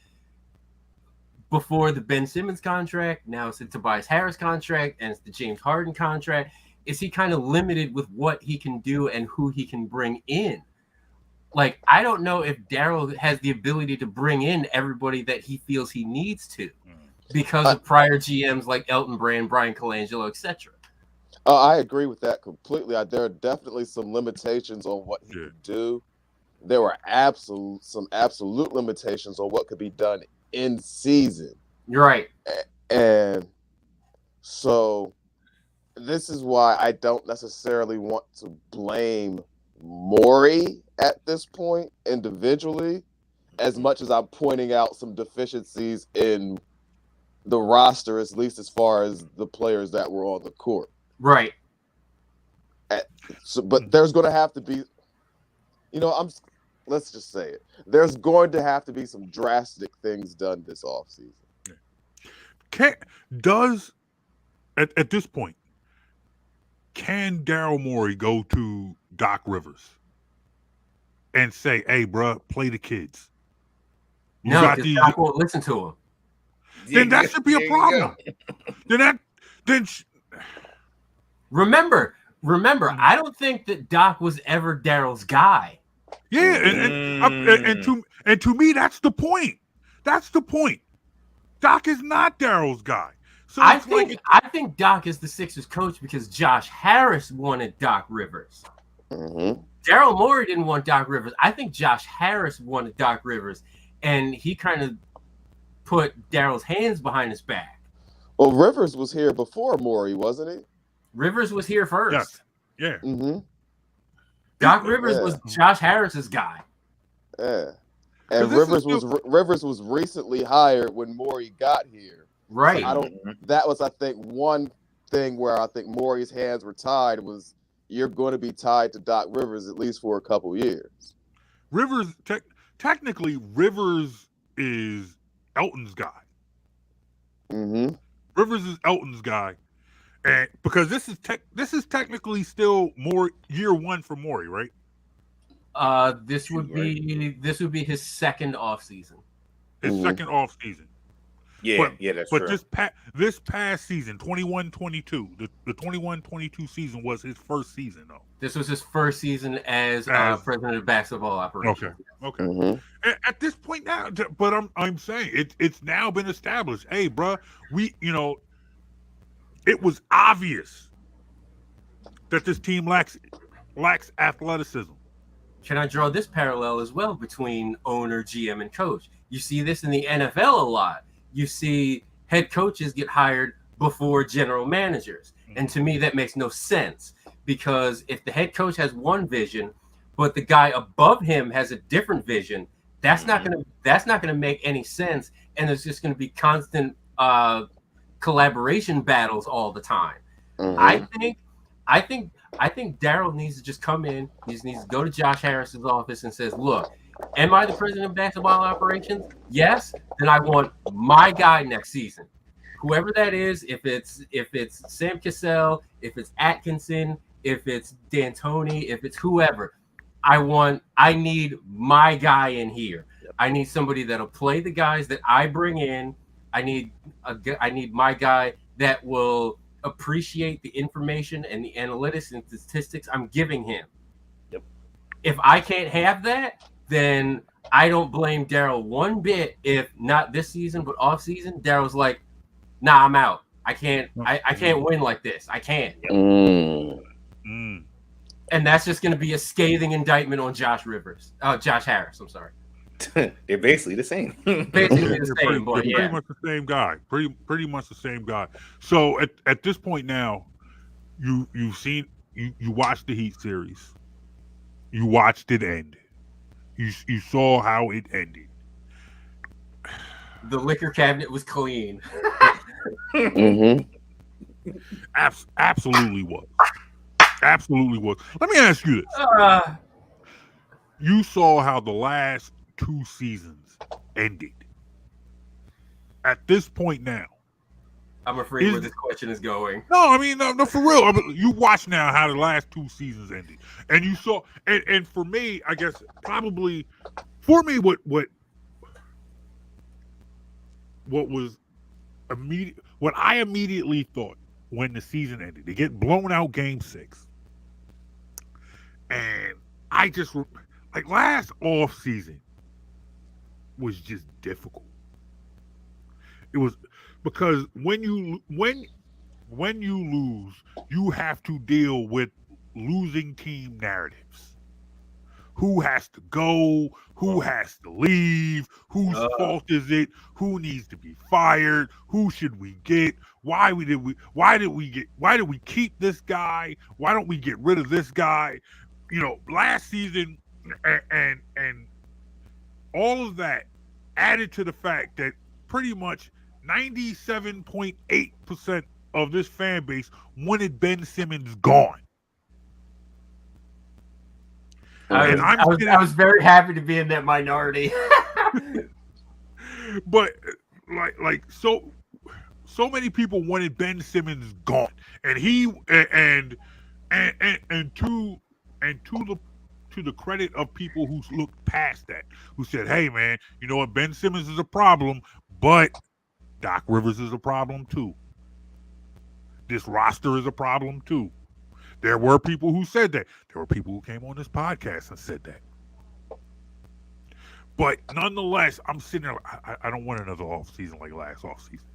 before the Ben Simmons contract, now it's the Tobias Harris contract, and it's the James Harden contract? Is he kind of limited with what he can do and who he can bring in? Like, I don't know if Daryl has the ability to bring in everybody that he feels he needs to because of prior GMs like Elton Brand, Brian Colangelo, etc.
I agree with that completely. There are definitely some limitations on what he could do. There were some absolute limitations on what could be done in season.
You're right.
And so this is why I don't necessarily want to blame Morey at this point individually, as much as I'm pointing out some deficiencies in the roster, at least as far as the players that were on the court.
Right.
But there's going to have to be, let's just say it. There's going to have to be some drastic things done this offseason.
At this point, can Daryl Morey go to Doc Rivers and say, "Hey, bro, play the kids"?
No, because Doc won't listen to him.
Then that should be a problem.
Remember, I don't think that Doc was ever Daryl's guy.
Yeah, and to me, that's the point. That's the point. Doc is not Daryl's guy. So
I think Doc is the Sixers coach because Josh Harris wanted Doc Rivers.
Mm-hmm.
Daryl Morey didn't want Doc Rivers. I think Josh Harris wanted Doc Rivers, and he kind of put Daryl's hands behind his back.
Well, Rivers was here before Morey, wasn't he?
Rivers was here first.
Yes. Yeah.
Mm-hmm.
Doc Rivers was Josh Harris's guy.
Yeah. And Rivers was recently hired when Morey got here.
Right.
So that was, I think, one thing where I think Morey's hands were tied was you're going to be tied to Doc Rivers at least for a couple years.
Rivers, technically, Rivers is Elton's guy.
Mm-hmm.
Rivers is Elton's guy, and because this is technically still more year one for Morey, right?
This would be his second off season.
His second off season.
Yeah, that's true.
But this past season, 21-22, the 21-22 season was his first season, though.
This was his first season as president of basketball operations.
Okay.
Mm-hmm.
At this point now, but I'm saying it's now been established. Hey, bro, it was obvious that this team lacks athleticism.
Can I draw this parallel as well between owner, GM, and coach? You see this in the NFL a lot. You see head coaches get hired before general managers. And to me, that makes no sense because if the head coach has one vision, but the guy above him has a different vision, that's not gonna make any sense. And there's just gonna be constant collaboration battles all the time.
Mm-hmm.
I think Daryl needs to just come in. He just needs to go to Josh Harris's office and says, "Look, am I the president of basketball operations? Yes. Then I want my guy next season. Whoever that is, if it's Sam Cassell, if it's Atkinson, if it's D'Antoni, if it's whoever, I need my guy in here. I need somebody that'll play the guys that I bring in. I need my guy that will appreciate the information and the analytics and statistics I'm giving him.
Yep.
If I can't have that, then I don't blame Daryl one bit. If not this season, but off season, Daryl's like, "Nah, I'm out. I can't win like this. I can't."
Mm.
And that's just going to be a scathing indictment on Josh Harris. I'm sorry.
They're basically the same.
Basically the same, but
pretty much the same guy. Pretty much the same guy. So at this point now, you watched the Heat series. You watched it end. You saw how it ended.
The liquor cabinet was clean.
Mm-hmm.
Absolutely was. Absolutely was. Let me ask you this. You saw how the last 2 seasons ended. At this point now,
I'm afraid where this question is going.
No, I mean, no, for real. I mean, you watch now how the last 2 seasons ended, and you saw, and for me, I guess probably for me, what was immediate, what I immediately thought when the season ended, they get blown out Game 6, and I just like last off season was just difficult. It was because when you lose, you have to deal with losing team narratives. Who has to go? Who has to leave? Whose fault is it? Who needs to be fired? Who should we get? Why did we keep this guy? Why don't we get rid of this guy? Last season and all of that added to the fact that pretty much 97.8% of this fan base wanted Ben Simmons gone.
I was very happy to be in that minority.
But so many people wanted Ben Simmons gone, and he and to the credit of people who looked past that, who said, "Hey, man, you know what? Ben Simmons is a problem, but Doc Rivers is a problem too. This roster is a problem too. There were people who said that. There were people who came on this podcast and said that. But nonetheless, I'm sitting there. I don't want another off season like last off season.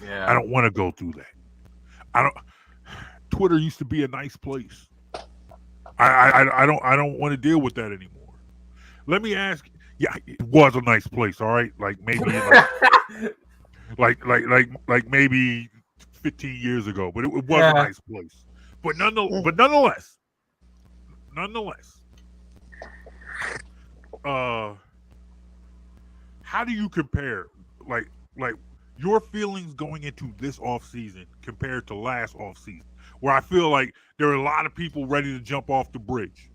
Yeah.
I don't want to go through that. I don't. Twitter used to be a nice place. I don't want to deal with that anymore. Let me ask. Yeah, it was a nice place. All right, like maybe like maybe 15 years ago, but it was a nice place. But nonetheless, how do you compare like your feelings going into this off season compared to last off season, where I feel like there are a lot of people ready to jump off the bridge?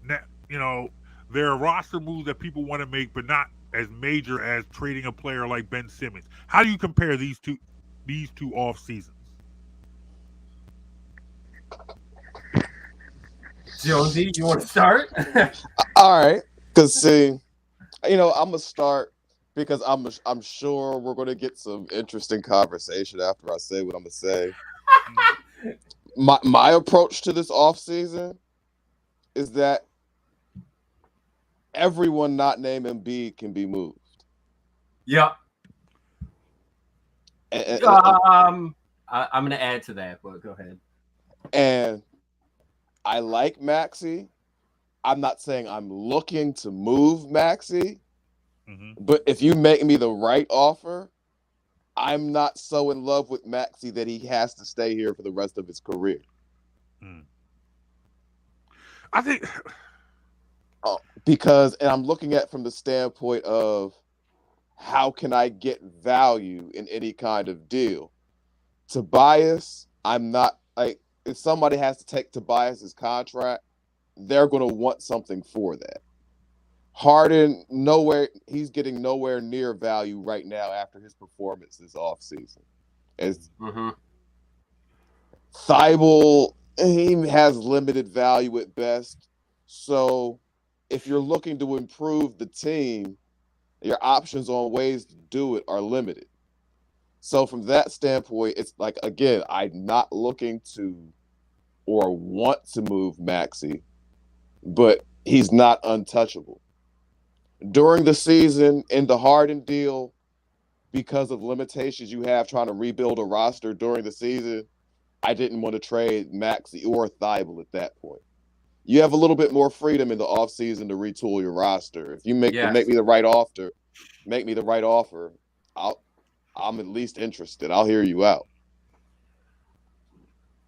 Now, there are roster moves that people want to make, but not as major as trading a player like Ben Simmons. How do you compare these two off seasons?
Jonesy, you want to start?
All right, because see, I'm gonna start because I'm sure we're gonna get some interesting conversation after I say what I'm gonna say. My approach to this offseason is that everyone not named Embiid can be moved.
Yep. I'm gonna add to that, but go ahead.
And I like Maxey. I'm not saying I'm looking to move Maxey, but if you make me the right offer, I'm not so in love with Maxey that he has to stay here for the rest of his career.
I think
because I'm looking at from the standpoint of how can I get value in any kind of deal. Tobias, I'm not like if somebody has to take Tobias's contract, they're going to want something for that. Harden, he's getting nowhere near value right now after his performance this offseason. As Thibault, he has limited value at best. So if you're looking to improve the team, your options on ways to do it are limited. So from that standpoint, it's like, again, I'm not looking to or want to move Maxey, but he's not untouchable. During the season, in the Harden deal, because of limitations you have trying to rebuild a roster during the season, I didn't want to trade Maxey or Thibault at that point. You have a little bit more freedom in the offseason to retool your roster. If you make me the right offer, I'm at least interested. I'll hear you out.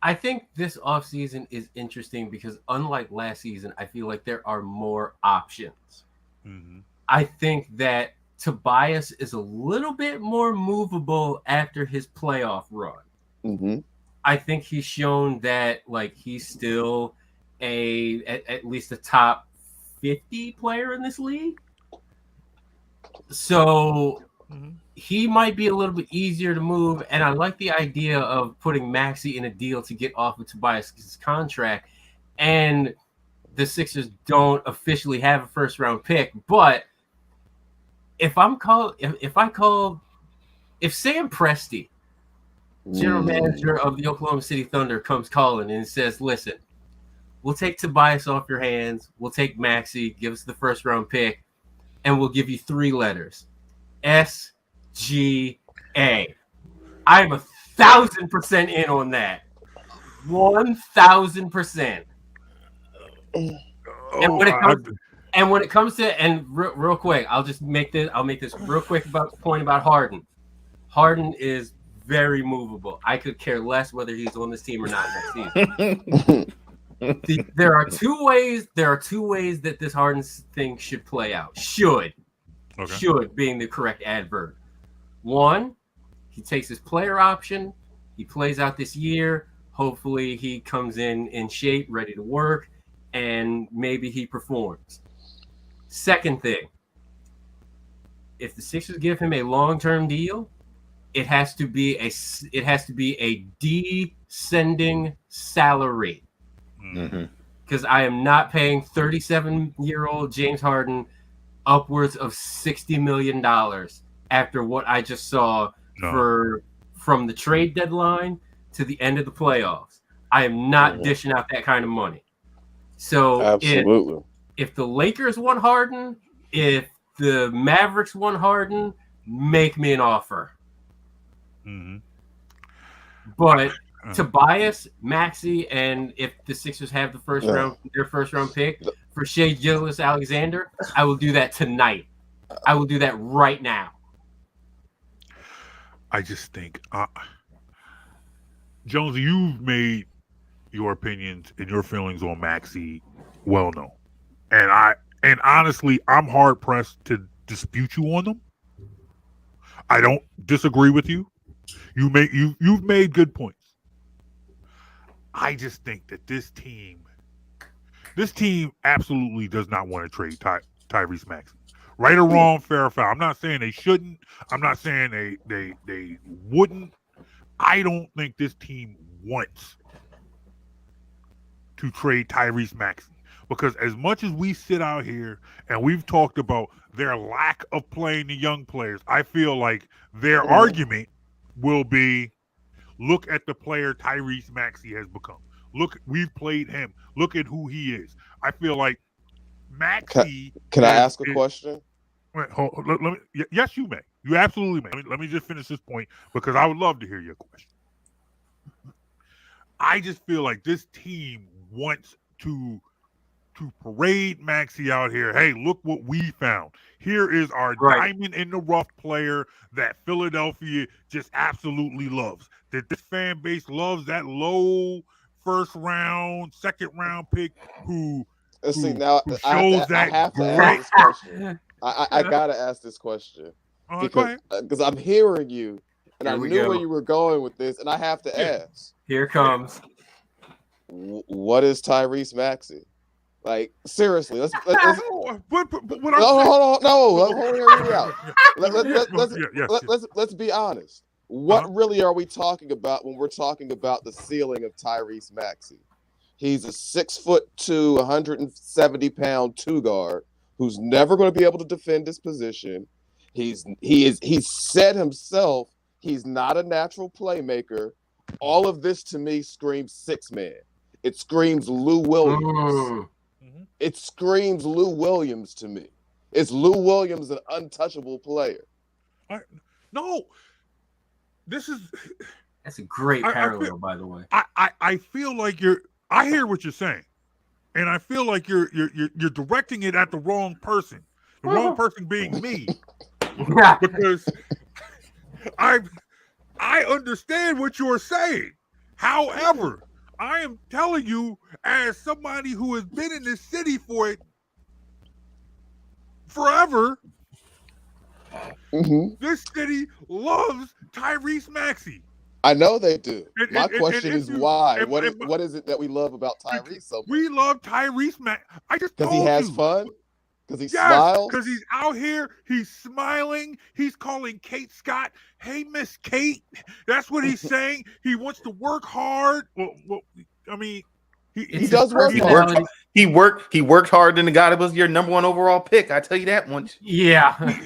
I think this offseason is interesting because unlike last season, I feel like there are more options. I think that Tobias is a little bit more movable after his playoff run. I think he's shown that he's still at least a top 50 player in this league. So he might be a little bit easier to move. And I like the idea of putting Maxey in a deal to get off of Tobias' contract. And the Sixers don't officially have a first round pick. But if Sam Presti, general manager of the Oklahoma City Thunder, comes calling and says, listen, we'll take Tobias off your hands. We'll take Maxey, give us the first round pick, and we'll give you 3 letters. SGA. I'm 1,000% in on that. 1,000%. And when it comes to real quick, I'll make this real quick about Harden. Harden is very movable. I could care less whether he's on this team or not next season. There are two ways that this Harden thing should play out. Should being the correct adverb. One, he takes his player option. He plays out this year. Hopefully he comes in shape, ready to work, and maybe he performs. Second thing, if the Sixers give him a long-term deal, it has to be a descending salary. Because I am not paying 37-year-old James Harden upwards of $60 million after what I just saw from the trade deadline to the end of the playoffs. I am not dishing out that kind of money. So
Absolutely.
if the Lakers want Harden, if the Mavericks want Harden, make me an offer.
Mm-hmm.
But Tobias, Maxey, and if the Sixers have their first round pick for Shai Gilgeous-Alexander, I will do that tonight. I will do that right now.
I just think, Jonesy, you've made your opinions and your feelings on Maxey well known, and honestly, I'm hard pressed to dispute you on them. I don't disagree with you. You've made good points. I just think that this team absolutely does not want to trade Tyrese Maxey. Right or wrong, fair or foul. I'm not saying they shouldn't. I'm not saying they wouldn't. I don't think this team wants to trade Tyrese Maxey, because as much as we sit out here and we've talked about their lack of playing the young players, I feel like their argument will be, look at the player Tyrese Maxey has become. Look, we've played him. Look at who he is. I feel like Maxey.
Can I ask a question?
Wait, let me. Yes, you may. You absolutely may. Let me just finish this point, because I would love to hear your question. I just feel like this team wants to parade Maxey out here. Hey, look what we found. Here is our diamond in the rough player that Philadelphia just absolutely loves. That this fan base loves, that low first round, second round pick who
See, now
who
I
shows
have to
that
ask this question. I gotta ask this question because I'm hearing you, and I knew where you were going with this, and I have to ask.
Here comes.
What is Tyrese Maxey? Like, seriously, let's
hold on,
hear me out. Let's be honest. What really are we talking about when we're talking about the ceiling of Tyrese Maxey? He's a 6'2", 170-pound two guard who's never going to be able to defend his position. He's said himself he's not a natural playmaker. All of this to me screams six-man. It screams Lou Williams. It screams Lou Williams to me. Is Lou Williams an untouchable player?
No.
That's a great parallel, by the way.
I feel like I hear what you're saying, and I feel like you're directing it at the wrong person. The wrong person being me, because I understand what you're saying. However, I am telling you, as somebody who has been in this city for it forever, this city loves Tyrese Maxey.
I know they do. My question is why? What is it that we love about Tyrese so much?
We love Tyrese Maxey. I just
because he has fun. Because he smiles.
Because he's out here. He's smiling. He's calling Kate Scott, "Hey, Miss Kate." That's what he's saying. He wants to work hard. Well I mean, he
does work hard.
He worked hard than the guy that was your number one overall pick. I tell you that once.
Yeah.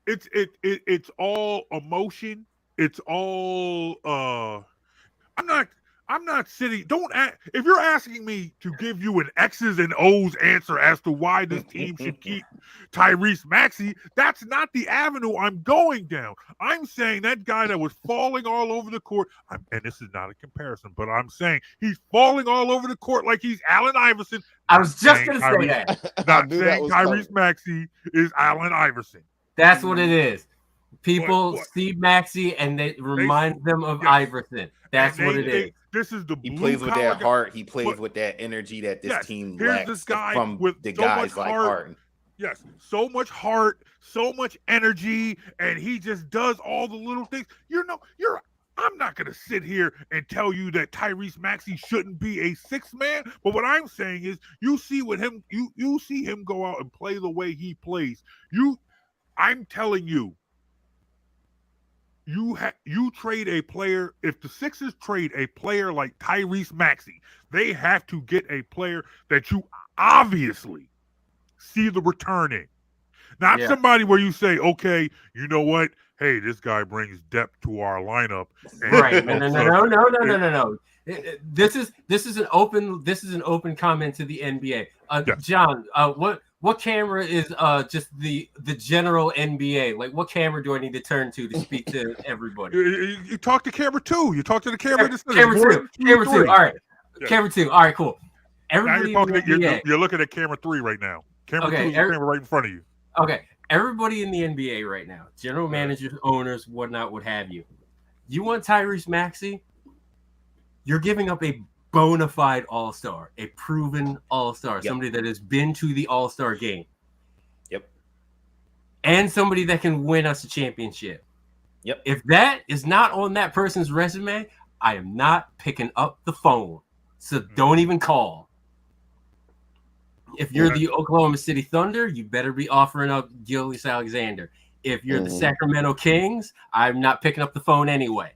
It's all emotion. It's all I'm not sitting. If you're asking me to give you an X's and O's answer as to why this team should keep Tyrese Maxey, that's not the avenue I'm going down. I'm saying that guy that was falling all over the court, and this is not a comparison, but I'm saying he's falling all over the court like he's Allen Iverson.
I was just going to say that.
Not saying Tyrese Maxey is Allen Iverson.
That's what it is. People see Maxey and they remind them of Iverson. That's what it is.
This is the
he plays with that heart. He plays with that energy that this team lacks
this guy
from
with
the
so
guys like Harden.
Yes, so much heart, so much energy, and he just does all the little things. I'm not going to sit here and tell you that Tyrese Maxey shouldn't be a sixth man, but what I'm saying is you see him go out and play the way he plays. I'm telling you, you trade a player. If the Sixers trade a player like Tyrese Maxey, they have to get a player that you obviously see the return in. Not
Yeah.
somebody where you say, okay, you know what? Hey, this guy brings depth to our lineup. And
Right.
he
No.
helps us-
No. This is an open comment to the NBA.
Yeah.
John, what camera is just the general NBA? Like, what camera do I need to turn to speak to everybody?
You talk to camera 2. You talk to the camera that says
Camera
1, 2,
Camera
3.
two. All right.
Yeah.
Camera 2. All right. Cool.
Now
Everybody
you're
in the
talking.
NBA.
You're looking at camera 3 right now. Camera 2 is the camera right in front of you.
Okay, everybody in the NBA right now, general managers, owners, whatnot, what have you. You want Tyrese Maxey? You're giving up a bona fide all-star, a proven all-star, somebody that has been to the all-star game.
Yep.
And somebody that can win us a championship.
Yep.
If that is not on that person's resume, I am not picking up the phone. So don't even call. If you're the Oklahoma City Thunder, you better be offering up Gilgeous Alexander. If you're the Sacramento Kings, I'm not picking up the phone anyway.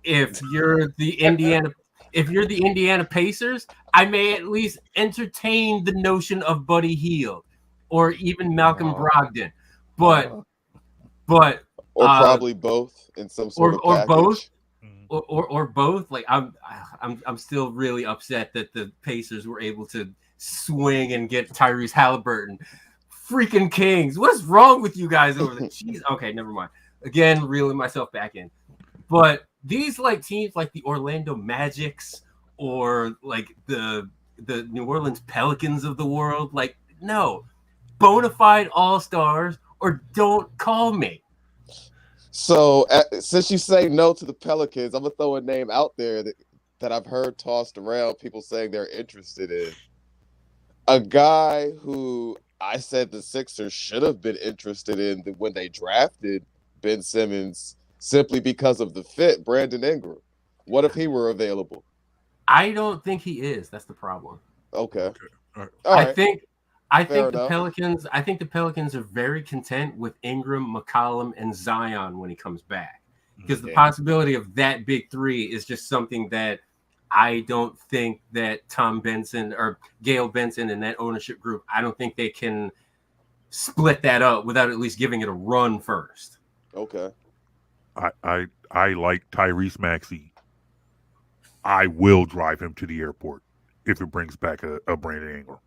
If you're the Indiana Pacers, I may at least entertain the notion of Buddy Hield or even Malcolm Brogdon. But
or probably both in some sort of package.
Or both. Like I'm still really upset that the Pacers were able to swing and get Tyrese Halliburton. Freaking Kings. What is wrong with you guys over there? Jeez. Okay, never mind. Again, reeling myself back in. But these like teams like the Orlando Magics or like the New Orleans Pelicans of the world, like, no. Bona fide all-stars or don't call me.
So since you say no to the Pelicans, I'm gonna throw a name out there that I've heard tossed around, people saying they're interested in. A guy who I said the Sixers should have been interested in when they drafted Ben Simmons simply because of the fit, Brandon Ingram. What if he were available?
I don't think he is. That's the problem.
Okay.
All right.
I think the
enough.
Pelicans. I think the Pelicans are very content with Ingram, McCollum, and Zion when he comes back, because the possibility of that big three is just something that I don't think that Tom Benson or Gail Benson and that ownership group, I don't think they can split that up without at least giving it a run first.
Okay.
I like Tyrese Maxey. I will drive him to the airport if it brings back a Brandon Ingram.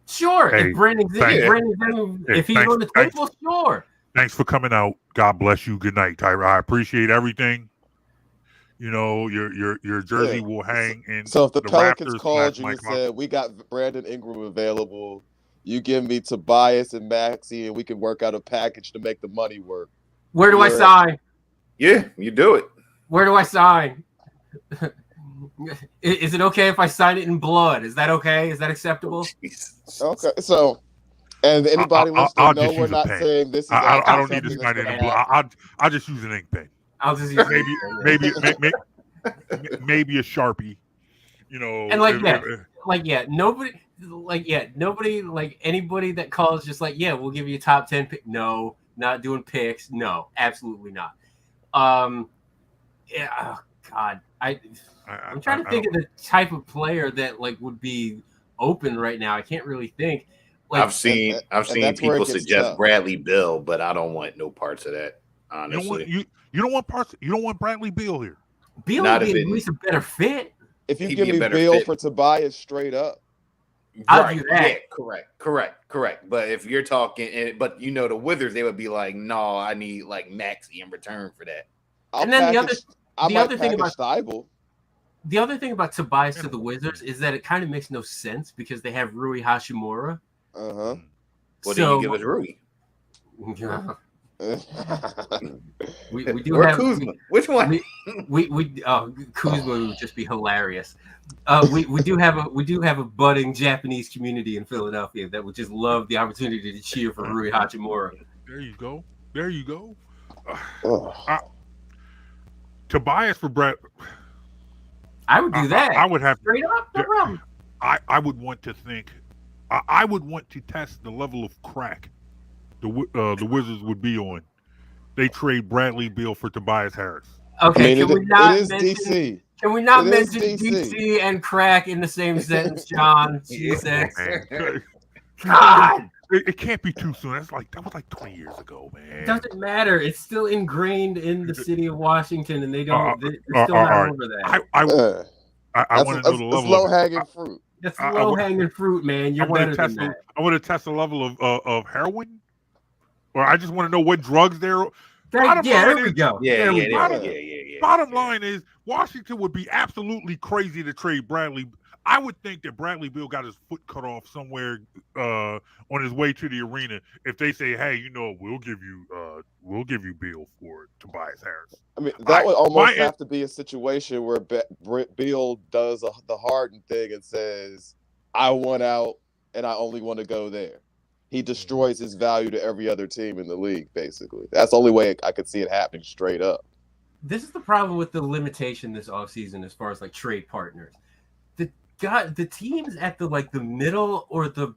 Sure.
Hey,
if he's on the table, sure.
Thanks for coming out. God bless you. Good night, Tyra. I appreciate everything. You know, your jersey will hang in.
So if the Pelicans
Raptors
called you and said, we got Brandon Ingram available, you give me Tobias and Maxey, and we can work out a package to make the money work.
Where do I sign?
Yeah, you do it.
Where do I sign? Is it okay if I sign it in blood? Is that okay? Is that acceptable?
Okay, so, and anybody wants to know, we're not saying this is.
I don't need to sign it in blood. I'll just use an ink pen.
I'll just use
maybe a Sharpie. You know,
and nobody, like anybody that calls, just like, yeah, we'll give you a top 10 pick. No, not doing picks. No, absolutely not. Yeah, oh God, I'm trying to think of the type of player that like would be open right now. I can't really think. Like,
I've seen people suggest Bradley Beal, but I don't want no parts of that. Honestly,
you don't want parts. You don't want Bradley Beal here.
Beal would be at least a better fit.
If you give me Beal for Tobias straight up,
I'll do that.
Yeah, correct. But if you're talking, but you know the Wizards, they would be like, no, I need like Maxey in return for that.
The other thing about Tobias to the Wizards is that it kind of makes no sense because they have Rui Hachimura.
Uh-huh.
What do you give us Rui?
Yeah. we do
or
have
Kuzma. Which one?
Kuzma would just be hilarious. We do have a budding Japanese community in Philadelphia that would just love the opportunity to cheer for Rui Hachimura.
There you go. Tobias for Brett.
I would do that.
I would have
straight up. No problem.
I would want to think. I would want to test the level of crack the Wizards would be on. They trade Bradley Beal for Tobias Harris.
Okay,
can we not mention
DC and crack in the same sentence, John? Jesus. God.
it can't be too soon. That was like 20 years ago, man.
It doesn't matter. It's still ingrained in the city of Washington, and they're still not
all right.
over that.
I want to know the level.
It's low hanging fruit.
That's low hanging fruit, man. You're better than that.
I want to test the level of heroin, or I just want to know what drugs they're.
There we go.
Bottom line is Washington would be absolutely crazy to trade Bradley. I would think that Bradley Beal got his foot cut off somewhere on his way to the arena if they say, "Hey, we'll give you Beal for Tobias Harris."
I mean, that would almost have to be a situation where Beal does the Harden thing and says, "I want out, and I only want to go there." He destroys his value to every other team in the league. Basically, that's the only way I could see it happening straight up.
This is the problem with the limitation this offseason as far as like trade partners. The teams at the middle or the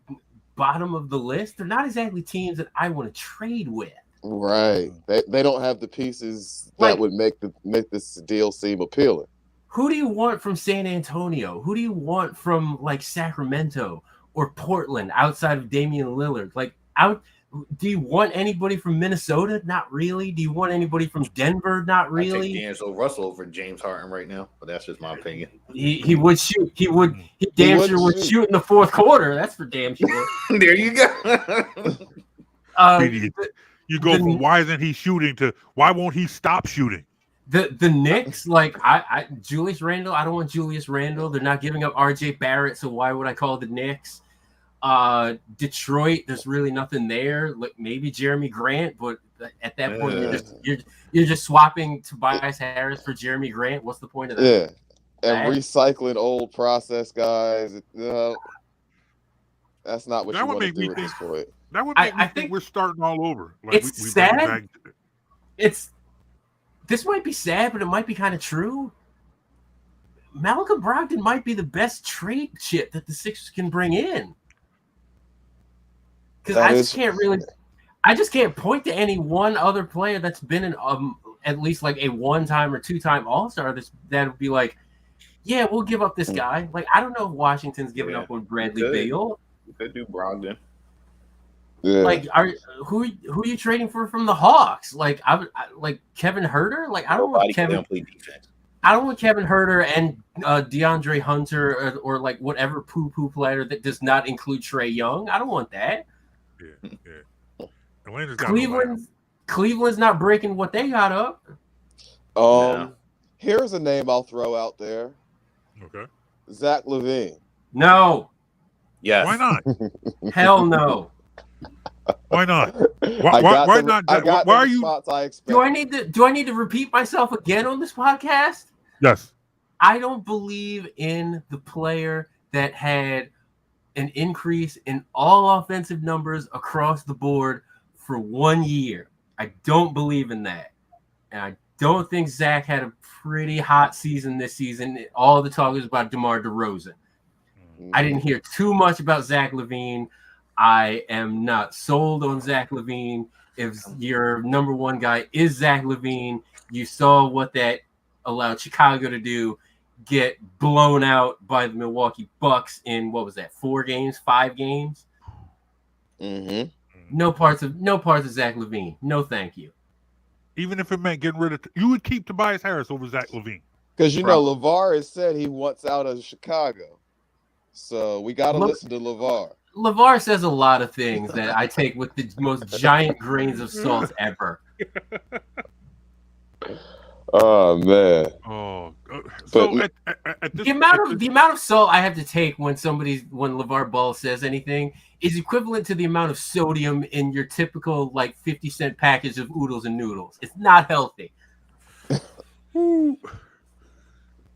bottom of the list, they're not exactly teams that I want to trade with.
Right. They don't have the pieces that would make this deal seem appealing.
Who do you want from San Antonio? Who do you want from like Sacramento or Portland outside of Damian Lillard? Do you want anybody from Minnesota? Not really. Do you want anybody from Denver? Not really.
I take D'Angelo Russell over James Harden right now, but that's just my opinion.
He would shoot. He damn sure would shoot in the fourth quarter. That's for damn sure.
There you go.
You go from why isn't he shooting to why won't he stop shooting?
The Knicks, Julius Randle. I don't want Julius Randle. They're not giving up R.J. Barrett, so why would I call the Knicks? Detroit, there's really nothing there. Like maybe Jeremy Grant, but at that point you're just swapping Tobias Harris for Jeremy Grant. What's the point of that?
Yeah, and recycling old process guys. That's not what you want to do at this point.
That would make me think we're starting all over.
It's sad. This might be sad, but it might be kind of true. Malcolm Brogdon might be the best trade chip that the Sixers can bring in. Because I just can't point to any one other player that's been in at least like a one-time or two-time All-Star that would be like, yeah, we'll give up this guy. Like, I don't know if Washington's giving up on Bradley Beal.
You could do Brogdon.
Yeah.
Like, who are you trading for from the Hawks? Like, like Kevin Huerter. Like, I don't want Kevin. I don't want Kevin Huerter and DeAndre Hunter or like whatever poo-poo player that does not include Trae Young. I don't want that.
Yeah.
Cleveland's not breaking what they got up.
Here's a name I'll throw out there.
Okay.
Zach LaVine.
No.
Yes.
Why not?
Hell no.
Why not? Why not? Why are you?
Do I need to repeat myself again on this podcast?
Yes.
I don't believe in the player that had an increase in all offensive numbers across the board for 1 year. I don't believe in that. And I don't think Zach had a pretty hot season this season. All the talk is about DeMar DeRozan. I didn't hear too much about Zach LaVine. I am not sold on Zach LaVine. If your number one guy is Zach LaVine, you saw what that allowed Chicago to do. Get blown out by the Milwaukee Bucks in 5 games.
Mm-hmm.
No parts of Zach LaVine. No, thank you.
Even if it meant getting rid of, you would keep Tobias Harris over Zach LaVine.
Because LeVar has said he wants out of Chicago, so we got to listen to LeVar.
LeVar says a lot of things that I take with the most giant grains of salt ever.
Oh man!
So at this,
the amount of salt I have to take when LeVar Ball says anything is equivalent to the amount of sodium in your typical 50-cent package of oodles and noodles. It's not healthy.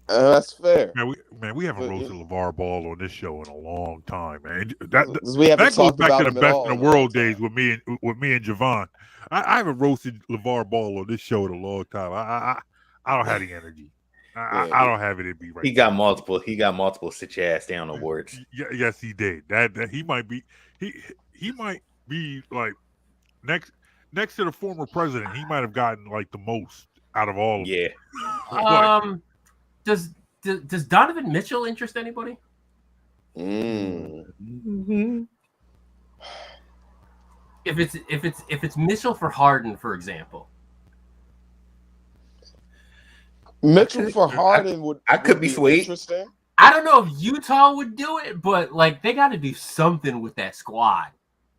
That's fair.
Man, we haven't roasted LeVar Ball on this show in a long time, man.
We
that goes back to the best in the world days with me and Jovan. I haven't roasted LeVar Ball on this show in a long time. I don't have the energy. I don't have it in me right
He got multiple sit your ass down awards.
Yes, he did. That he might be like next to the former president. He might have gotten the most out of all of them.
Yeah.
Does Donovan Mitchell interest anybody? if it's Mitchell for Harden, for example.
Mitchell for Harden would
could be sweet.
interesting.
I don't know if Utah would do it, but like they got to do something with that squad.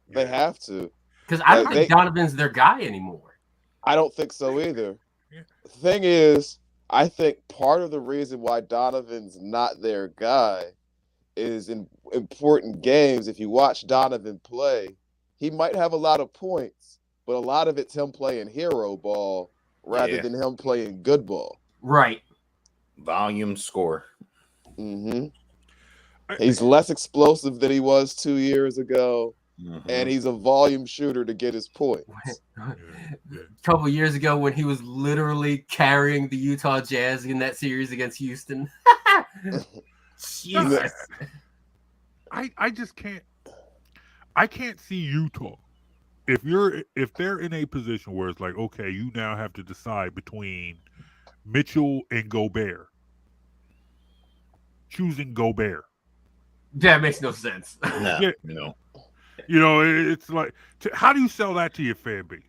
They have to.
Because I don't think Donovan's their guy anymore.
I don't think so either.
Yeah.
The thing is, I think part of the reason why Donovan's not their guy is in important games. If you watch Donovan play, he might have a lot of points, but a lot of it's him playing hero ball rather than him playing good ball.
Right.
Volume score.
Mm-hmm. He's less explosive than he was 2 years ago.
Mm-hmm.
And he's a volume shooter to get his points.
A couple years ago when he was literally carrying the Utah Jazz in that series against Houston. Jesus.
I just can't. I can't see Utah. If they're in a position where it's like, okay, you now have to decide between Mitchell and Gobert. Choosing Gobert.
That makes no sense.
No,
Yeah.
no.
You know, it's like, how do you sell that to your fan base?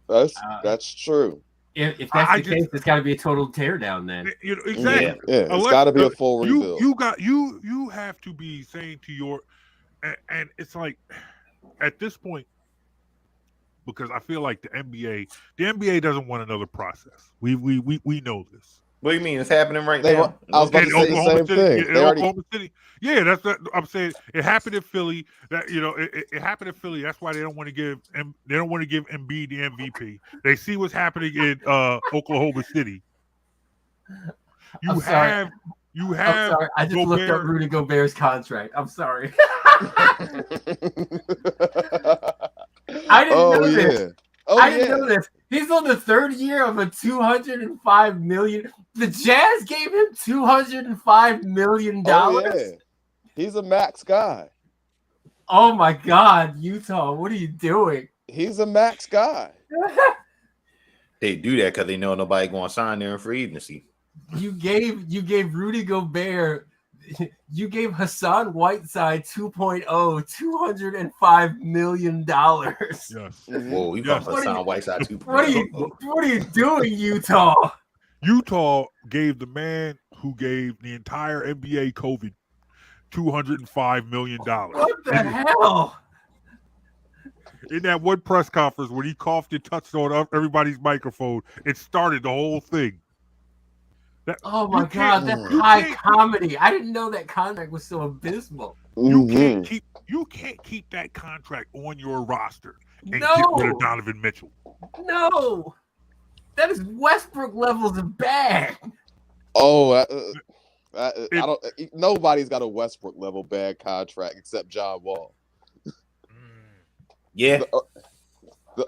That's true.
If that's the case, it's got to be a total teardown then.
You know, exactly.
Yeah, it's got to be a full rebuild.
You have to be saying to your, and it's like, at this point, because I feel like the NBA doesn't want another process. We know this.
What do you mean? It's happening right now.
I was about to say the same thing.
Oklahoma City. Yeah, that's what I'm saying. It happened in Philly. That it happened in Philly. That's why they don't want to give Embiid the MVP. They see what's happening in Oklahoma City.
I'm sorry. I just
Gobert.
looked up Rudy Gobert's contract. I'm sorry. I didn't know this. I didn't know this. He's on the third year of a $205 million. The Jazz gave him $205 million.
Oh, yeah. He's a max guy.
Oh my God, Utah! What are you doing?
He's a max guy.
They do that because they know nobody going to sign there in free agency.
You gave Rudy Gobert. You gave Hassan Whiteside 2.0 $205 million.
Yes.
Whoa, you got Hassan Whiteside 2.0.
What are you doing, Utah?
Utah gave the man who gave the entire NBA COVID $205 million.
What the hell?
In that one press conference when he coughed and touched on everybody's microphone, it started the whole thing.
Oh my God, that's high comedy. I didn't know that contract was so abysmal.
You can't keep that contract on your roster and get rid of Donovan Mitchell.
No, that is Westbrook levels of bad.
Oh, nobody's got a Westbrook level bad contract except John Wall.
Yeah.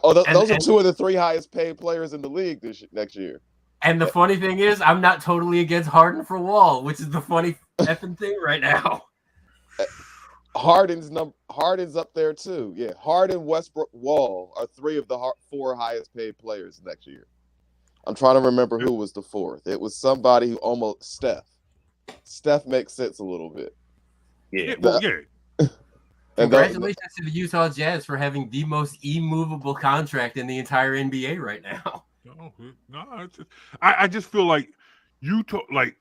Those are two of the three highest paid players in the league next year.
And the funny thing is, I'm not totally against Harden for Wall, which is the funny effing thing right now.
Harden's up there too. Yeah, Harden, Westbrook, Wall are three of the four highest paid players next year. I'm trying to remember who was the fourth. It was somebody who almost Steph. Steph makes sense a little bit.
Yeah.
Congratulations to the Utah Jazz for having the most immovable contract in the entire NBA right now.
No, I just feel like Utah, like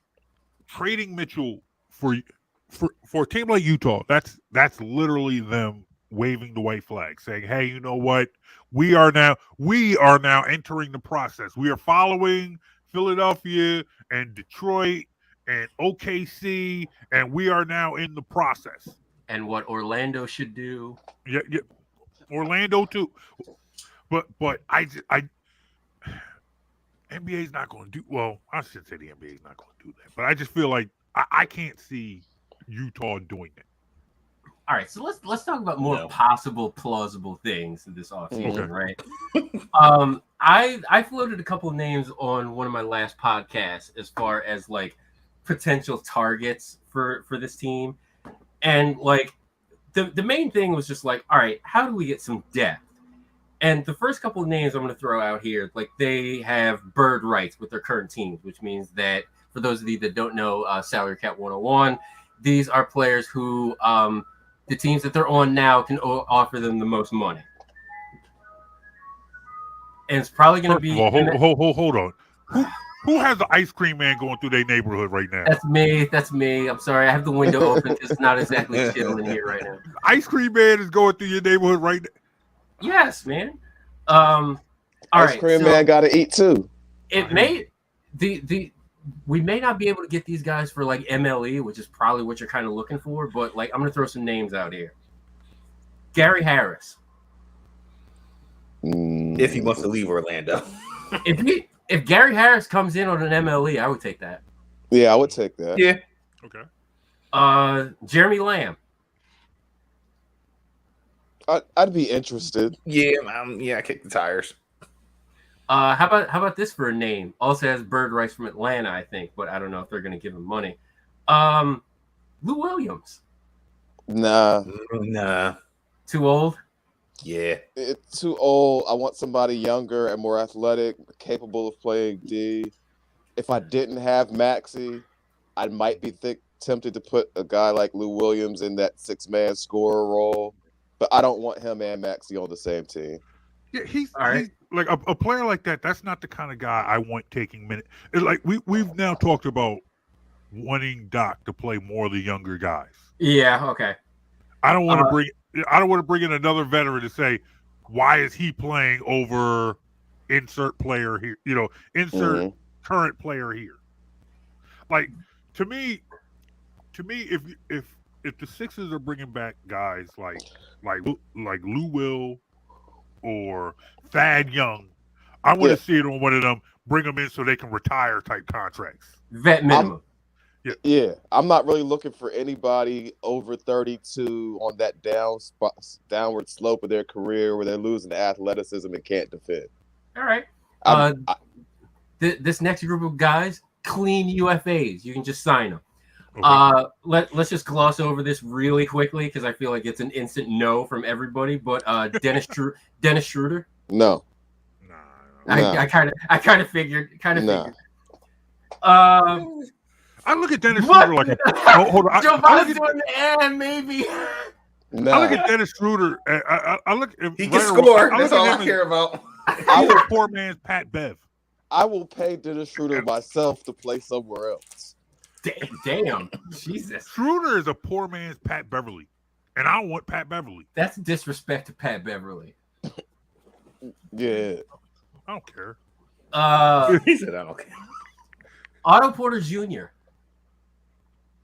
trading Mitchell for a team like Utah. That's literally them waving the white flag, saying, "Hey, you know what? We are now entering the process. We are following Philadelphia and Detroit and OKC, and we are now in the process."
And what Orlando should do.
Yeah, Orlando too. But I NBA's not going to do well. I should say the NBA is not going to do that, but I just feel like I can't see Utah doing that.
All right, so let's talk about more possible, plausible things this offseason, right? I floated a couple of names on one of my last podcasts as far as like potential targets for this team, and like the main thing was just like, all right, how do we get some depth? And the first couple of names I'm going to throw out here, like they have bird rights with their current teams, which means that for those of you that don't know Salary Cap 101, these are players who the teams that they're on now can offer them the most money. And it's probably going to be.
Hold on. Who has the ice cream man going through their neighborhood right now?
That's me. That's me. I'm sorry. I have the window open because it's not exactly chill in here right now.
Ice cream man is going through your neighborhood right now.
Yes, man.
Ice cream man got to eat too.
It may we may not be able to get these guys for like MLE, which is probably what you're kind of looking for. But like, I'm gonna throw some names out here. Gary Harris.
If he wants to leave Orlando.
If Gary Harris comes in on an MLE, I would take that.
Yeah, I would take that.
Yeah.
Okay.
Jeremy Lamb.
I'd be interested.
Yeah, I kick the tires.
How about this for a name? Also has bird rights from Atlanta, I think, but I don't know if they're going to give him money. Lou Williams.
Nah.
Too old?
Yeah.
It's too old. I want somebody younger and more athletic, capable of playing D. If I didn't have Maxey, I might be tempted to put a guy like Lou Williams in that 6-man scorer role. But I don't want him and Maxey on the same team.
Yeah, he's like a player like that. That's not the kind of guy I want taking minutes. It's like we've now talked about wanting Doc to play more of the younger guys.
Yeah. Okay.
I don't want to bring in another veteran to say, why is he playing over insert player here? Insert current player here. Like to me, if the Sixers are bringing back guys like Lou Will or Thad Young, I want to see it on one of them. Bring them in so they can retire type contracts.
Vet minimum.
Yeah, I'm not really looking for anybody over 32 on that downward slope of their career where they're losing athleticism and can't defend.
All right. This next group of guys, clean UFAs. You can just sign them. Okay. Let's just gloss over this really quickly because I feel like it's an instant no from everybody. But Dennis Schroeder.
No.
I kind of figured.
I look at Dennis Schroeder like hold on.
Jovan's doing the and maybe.
No.
I look at Dennis Schroeder. I look.
He can score. That's all I care about.
I was a poor man's Pat Bev.
I will pay Dennis Schroeder myself to play somewhere else.
Damn, Jesus.
Schroeder is a poor man's Pat Beverly, and I don't want Pat Beverly.
That's disrespect to Pat Beverly.
Yeah,
I don't care.
He said I don't care.
Otto Porter Jr.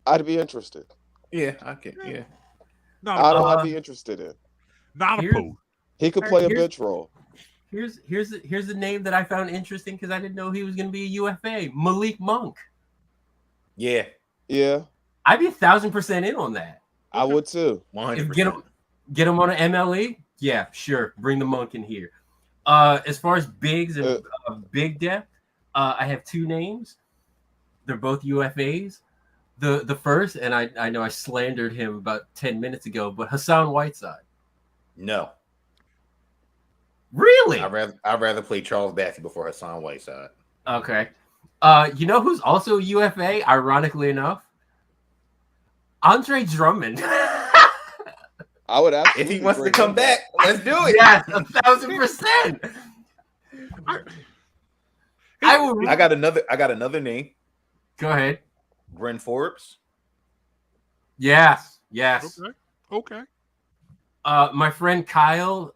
I'd be interested.
Yeah, okay, yeah.
I'd be interested in.
Not opposed.
He could play a bench role.
Here's the name that I found interesting because I didn't know he was going to be a UFA. Malik Monk.
Yeah.
I'd be 1,000% in on that.
I would too.
100%.
Get him on an MLE. Yeah, sure. Bring the Monk in here. As far as bigs and big depth, I have two names. They're both UFAs. The first, and I know I slandered him about 10 minutes ago, but Hassan Whiteside.
No.
Really?
I'd rather play Charles Bassey before Hassan Whiteside.
Okay. You know who's also UFA, ironically enough? Andre Drummond.
I would absolutely.
If he wants to come back, let's do it.
Yes, 1,000%.
I got another name.
Go ahead.
Bryn Forbes.
Yes.
Okay.
My friend Kyle,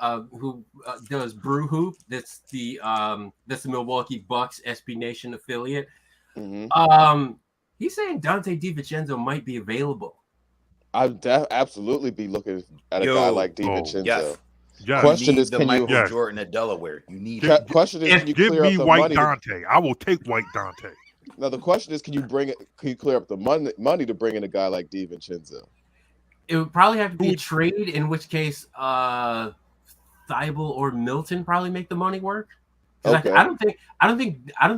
who does Brew Hoop, that's the Milwaukee Bucks SB Nation affiliate.
Mm-hmm.
He's saying Dante DiVincenzo might be available.
I'd absolutely be looking at a guy like DiVincenzo.
Yes.
Question is,
can you Jordan at Delaware? You need.
Question is, can you
give
clear
me
up the
White
money?
Dante. I will take White Dante.
Now the question is, can you clear up the money to bring in a guy like DiVincenzo?
It would probably have to be a trade, in which case Thibault or Milton probably make the money work.
Okay.
I don't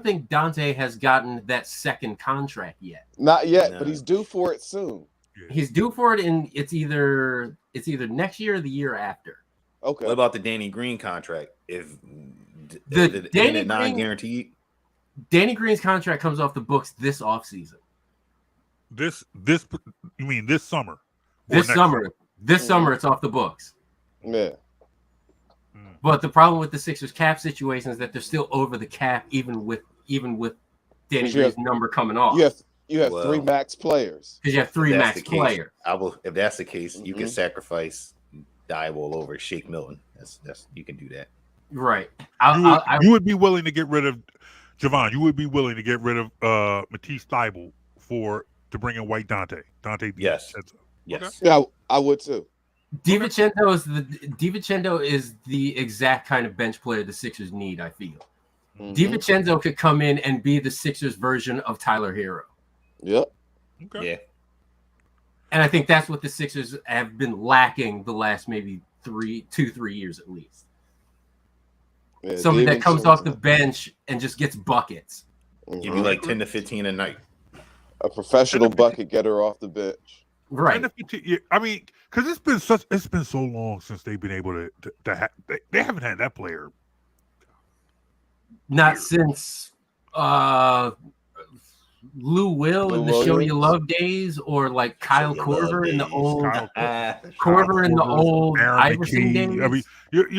think Dante has gotten that second contract yet.
Not yet, but he's due for it soon.
He's due for it, and it's either next year or the year after.
Okay.
What about the Danny Green contract? Is
Danny
it non-guaranteed?
Danny Green's contract comes off the books this offseason.
You mean this summer? next summer?
This summer it's off the books.
Yeah.
But the problem with the Sixers cap situation is that they're still over the cap, even with Danny Green's number coming off.
You have 3 max players.
Because you have 3 max players.
If that's the case, you can sacrifice Diable over Shake Milton. That's you can do that.
Right.
You would be willing to get rid of Jovan. You would be willing to get rid of Matisse Thybulle to bring in White Dante.
Yes.
Okay.
Yeah, I would too.
DiVincenzo is the exact kind of bench player the Sixers need, I feel. DiVincenzo could come in and be the Sixers version of Tyler Hero.
Yep.
Okay. Yeah.
And I think that's what the Sixers have been lacking the last maybe 3 years at least. Yeah, somebody that comes off the bench and just gets buckets.
Give you like 10 to 15 a night.
A professional bucket getter off the bench.
Right.
I mean, because it's been so long since they've been able to they haven't had that player.
Not since Lou Will in the Show You Love days, or like Kyle Korver in the old Korver in the old Iverson days.
I mean, you're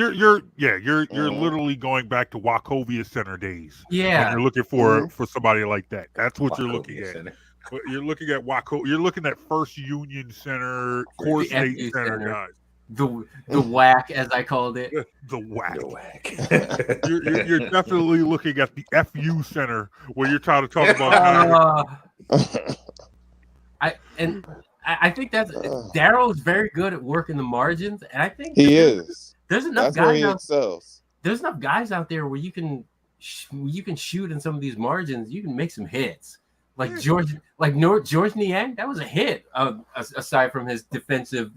literally going back to Wachovia Center days.
Yeah,
when you're looking for somebody like that. That's what you're looking at. You're looking at You're looking at First Union Center, Core State Center guys.
The whack, as I called it.
The whack. You're definitely looking at the FU Center where you're trying to talk about.
I think that's Daryl's very good at working the margins, and I think
he is.
There's enough
that's
guys.
Where he excels.
There's enough guys out there where you can shoot in some of these margins. You can make some hits. Like George Niang, that was a hit. Aside from his defensive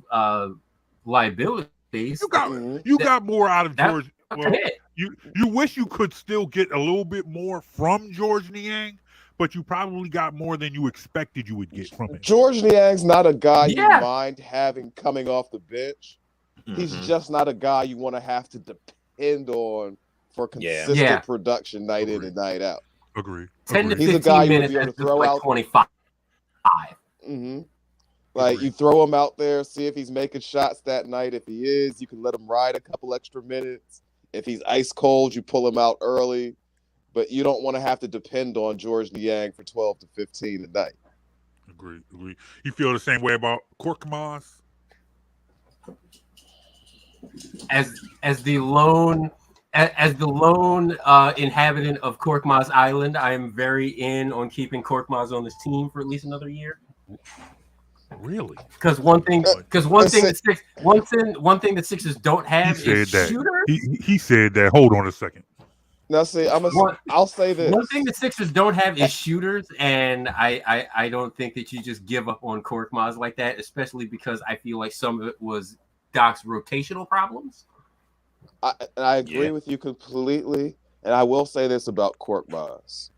liabilities,
you got more out of George. Well, you wish you could still get a little bit more from George Niang, but you probably got more than you expected you would get from him.
George Niang's not a guy you mind having coming off the bench. He's just not a guy you want to have to depend on for consistent production night in and night out.
Agree.
10 to 15 minutes to throw like out 25.
Like you throw him out there, see if he's making shots that night. If he is, you can let him ride a couple extra minutes. If he's ice cold, you pull him out early. But you don't want to have to depend on George Niang for 12 to 15 a night.
Agree. You feel the same way about Korkmaz?
As the lone inhabitant of Korkmaz Island, I am very in on keeping Korkmaz on this team for at least another year.
Really?
Because one thing the Sixers don't have is shooters.
He said that. Hold on a second.
Now, see, I'll say this.
One thing the Sixers don't have is shooters, and I don't think that you just give up on Korkmaz like that, especially because I feel like some of it was Doc's rotational problems.
I agree with you completely, and I will say this about Korkmaz.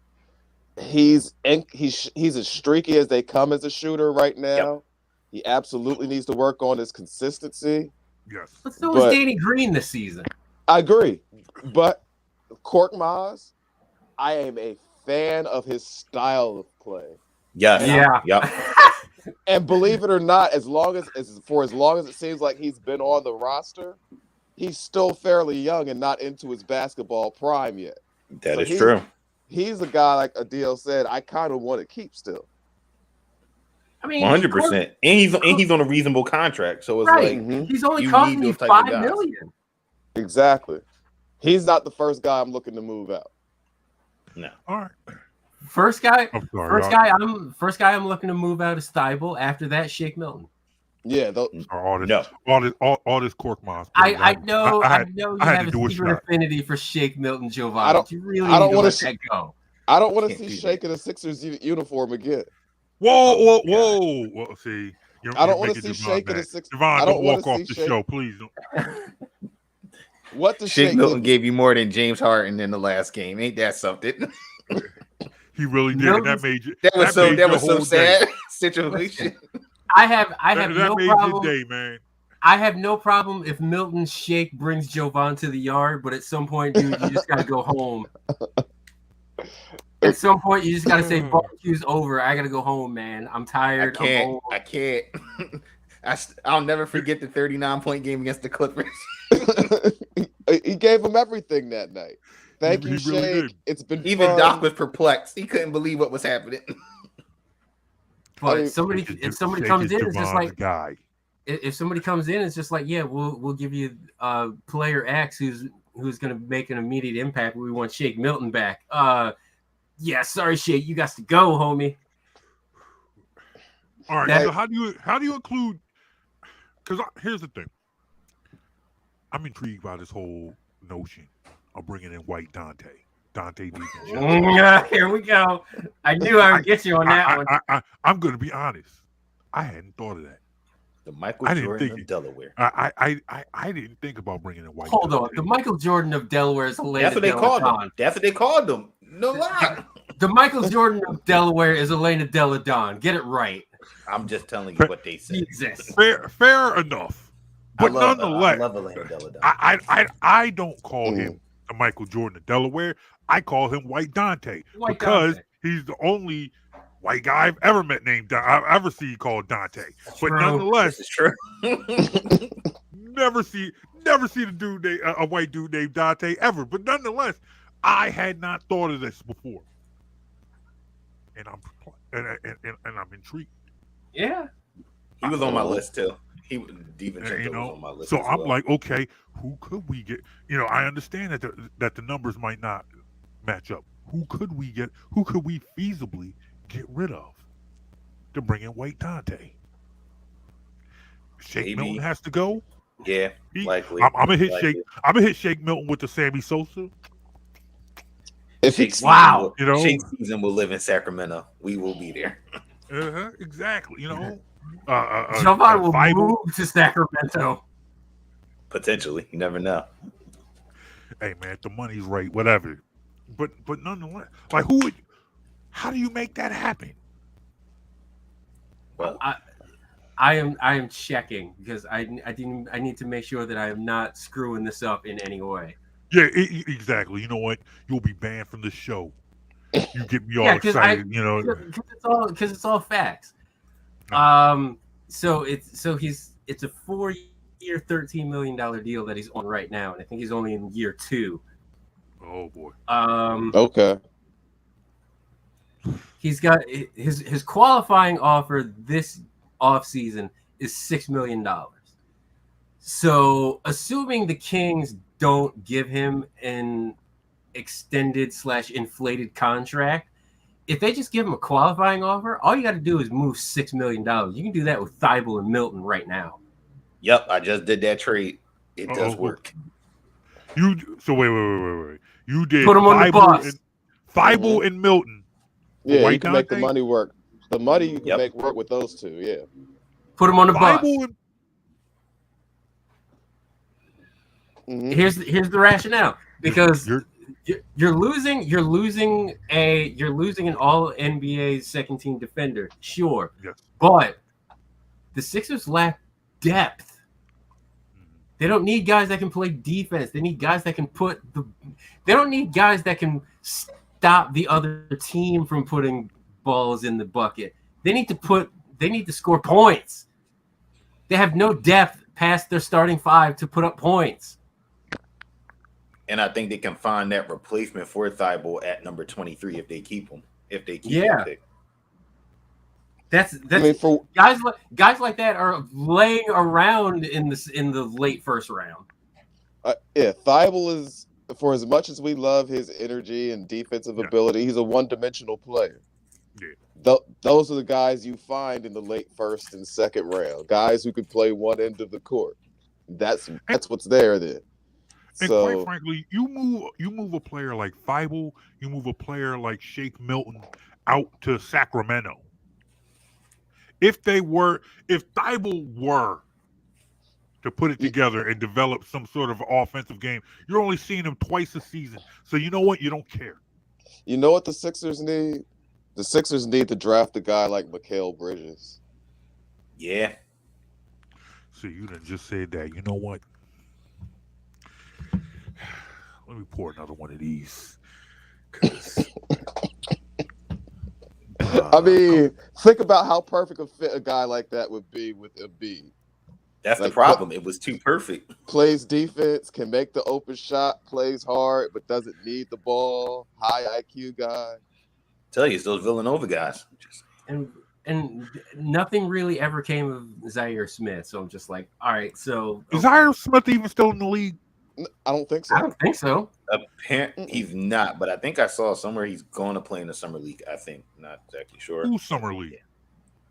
He's as streaky as they come as a shooter right now. Yep. He absolutely needs to work on his consistency.
Yes.
But so was Danny Green this season.
I agree. But Korkmaz, I am a fan of his style of play.
Yes.
Yeah.
And believe it or not, as long as it seems like he's been on the roster, he's still fairly young and not into his basketball prime yet.
That is true.
He's a guy, like Adio said, I kind of want to keep still.
I mean,
100%, and he's on a reasonable contract, so it's like
he's only costing me $5 million.
Exactly. He's not the first guy I'm looking to move out.
No.
All right.
First guy I'm looking to move out is Thybulle. After that, Shake Milton.
Yeah,
all this Korkmaz.
I know you have a secret affinity for Shake Milton, Jovan. I don't want to let that go.
I don't want to see Shake in a Sixers uniform again.
Whoa! See,
I don't want to see Shake in a Sixers.
Jovan, don't walk off the show, please.
What does
Shake Milton gave you more than James Harden in the last game? Ain't that something?
He really did. That
was so sad situation.
I have no problem.
Day, man.
I have no problem if Milton Shake brings Jovan to the yard, but at some point, dude, you just gotta go home. At some point, you just gotta say barbecue's over. I gotta go home, man. I'm tired.
I can't. I'll never forget the 39-point game against the Clippers.
He gave him everything that night. Thank you,
He really
Shake.
did.
It's been
Even
fun.
Doc was perplexed. He couldn't believe what was happening.
But
mean,
if somebody
Shake
comes
is
in, it's just
Jovan's
like
guy.
if somebody comes in, it's just like, yeah, we'll give you player X who's going to make an immediate impact. We want Shake Milton back. Yeah, sorry, Shake, you got to go, homie.
All right. So how do you include? Because here's the thing. I'm intrigued by this whole notion of bringing in White Dante DiVincenzo.
Here we go. I knew I would get you on that one.
I'm going to be honest. I hadn't thought of that.
The Michael Jordan of Delaware.
I didn't think about bringing in White.
Hold on, the Michael Jordan of Delaware is a Lena
That's what they called
Deladon.
him. That's what they called him. No lie.
The Michael Jordan of Delaware is Elena Deladon. Get it right.
I'm just telling you what they said.
Jesus.
Fair enough. But nonetheless,
I love Elena Deladon.
I don't call him the Michael Jordan of Delaware. I call him White Dante because he's the only white guy I've ever met named I've ever seen called Dante. But nonetheless,
it's true.
never see the dude a white dude named Dante ever. But nonetheless, I had not thought of this before, and I'm intrigued.
Yeah,
he was on my list too. DiVincenzo was on my list.
So I'm like, okay, who could we get? I understand that the numbers might not match up. Who could we get? Who could we feasibly get rid of to bring in White Dante? Shake Milton has to go.
Yeah, likely.
I'm gonna hit Shake. I'm gonna hit Shake Milton with the Sammy Sosa.
Shake season will live in Sacramento. We will be there.
Exactly.
Jovan will move to Sacramento.
Potentially, you never know.
Hey man, if the money's right, whatever. But nonetheless, like how do you make that happen?
Well,
I am checking because I need to make sure that I am not screwing this up in any way.
Yeah, exactly. You know what? You'll be banned from the show. You get me all excited,
because it's all facts. So it's a 4-year, $13 million deal that he's on right now, and I think he's only in year 2.
Oh boy.
Okay.
He's got his qualifying offer this offseason is $6 million. So assuming the Kings don't give him an extended / inflated contract, if they just give him a qualifying offer, all you got to do is move $6 million. You can do that with Thibault and Milton right now.
Yep, I just did that trade. It does work.
So wait. You did
put him on the bus.
Thibault and Milton.
Yeah, you can make the money work. The money you can make work with those two. Yeah.
Put him on the bus. Here's the rationale, because you're losing an all NBA second team defender, sure.
Yes.
But the Sixers lack depth. They don't need guys that can play defense. They need guys that can they don't need guys that can stop the other team from putting balls in the bucket. They need to score points. They have no depth past their starting 5 to put up points.
And I think they can find that replacement for Thibault at number 23 if they keep him. Him pick.
That's guys like that are laying around in the late first round.
Thibault is, for as much as we love his energy and defensive ability, he's a one-dimensional player. Yeah. Those are the guys you find in the late first and second round. Guys who could play one end of the court. That's what's there then.
And quite frankly, you move a player like Thibault, you move a player like Shake Milton out to Sacramento. If Thibault were to put it together and develop some sort of offensive game, you're only seeing him twice a season. So you know what? You don't care.
You know what the Sixers need? The Sixers need to draft a guy like Mikal Bridges.
Yeah.
So you done just said that. You know what? Let me pour another one of these.
I mean, think about how perfect a fit a guy like that would be with Embiid.
That's
like,
the problem. It was too perfect.
Plays defense, can make the open shot, plays hard, but doesn't need the ball. High IQ guy.
Tell you, it's those Villanova guys.
And nothing really ever came of Zaire Smith. So I'm just like, all right, so
Is Zaire Smith even still in the league?
I don't think so.
I don't think so.
Apparently, he's not, but I think I saw somewhere he's going to play in the summer league. I think, not exactly sure.
Who's summer league?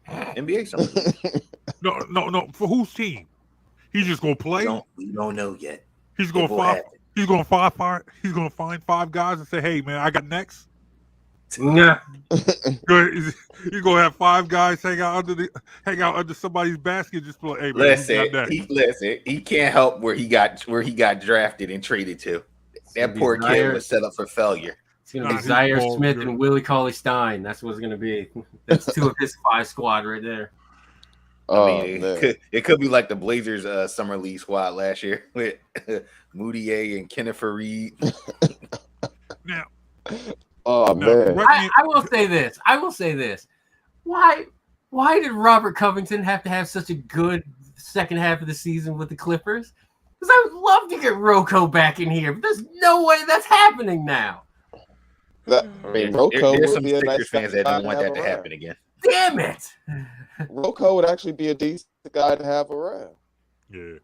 NBA summer league.
No. For whose team? He's just gonna play.
We don't know yet.
He's gonna find. He's gonna find. He's gonna find 5 guys and say, "Hey, man, I got next."
Nah.
He's gonna have 5 guys hang out under somebody's basket. Just be like, "Hey, man,
listen. He can't help where he got drafted and traded to. That poor kid was set up for failure.
It's gonna be Zaire Smith and Willie Cauley-Stein. That's what it's gonna be. That's 2 of his 5 squad right there.
I mean, it could be like the Blazers' summer league squad last year with Moutier and Kenneth Reed.
Now,
man,
I will say this. Why did Robert Covington have to have such a good second half of the season with the Clippers? Because I would love to get Rocco back in here, but there's no way that's happening now.
Rocco
there's
would
some
be a
Sixers
nice
fans that don't want that to happen again.
Damn it!
Rocco would actually be a decent guy to have around.
Yeah.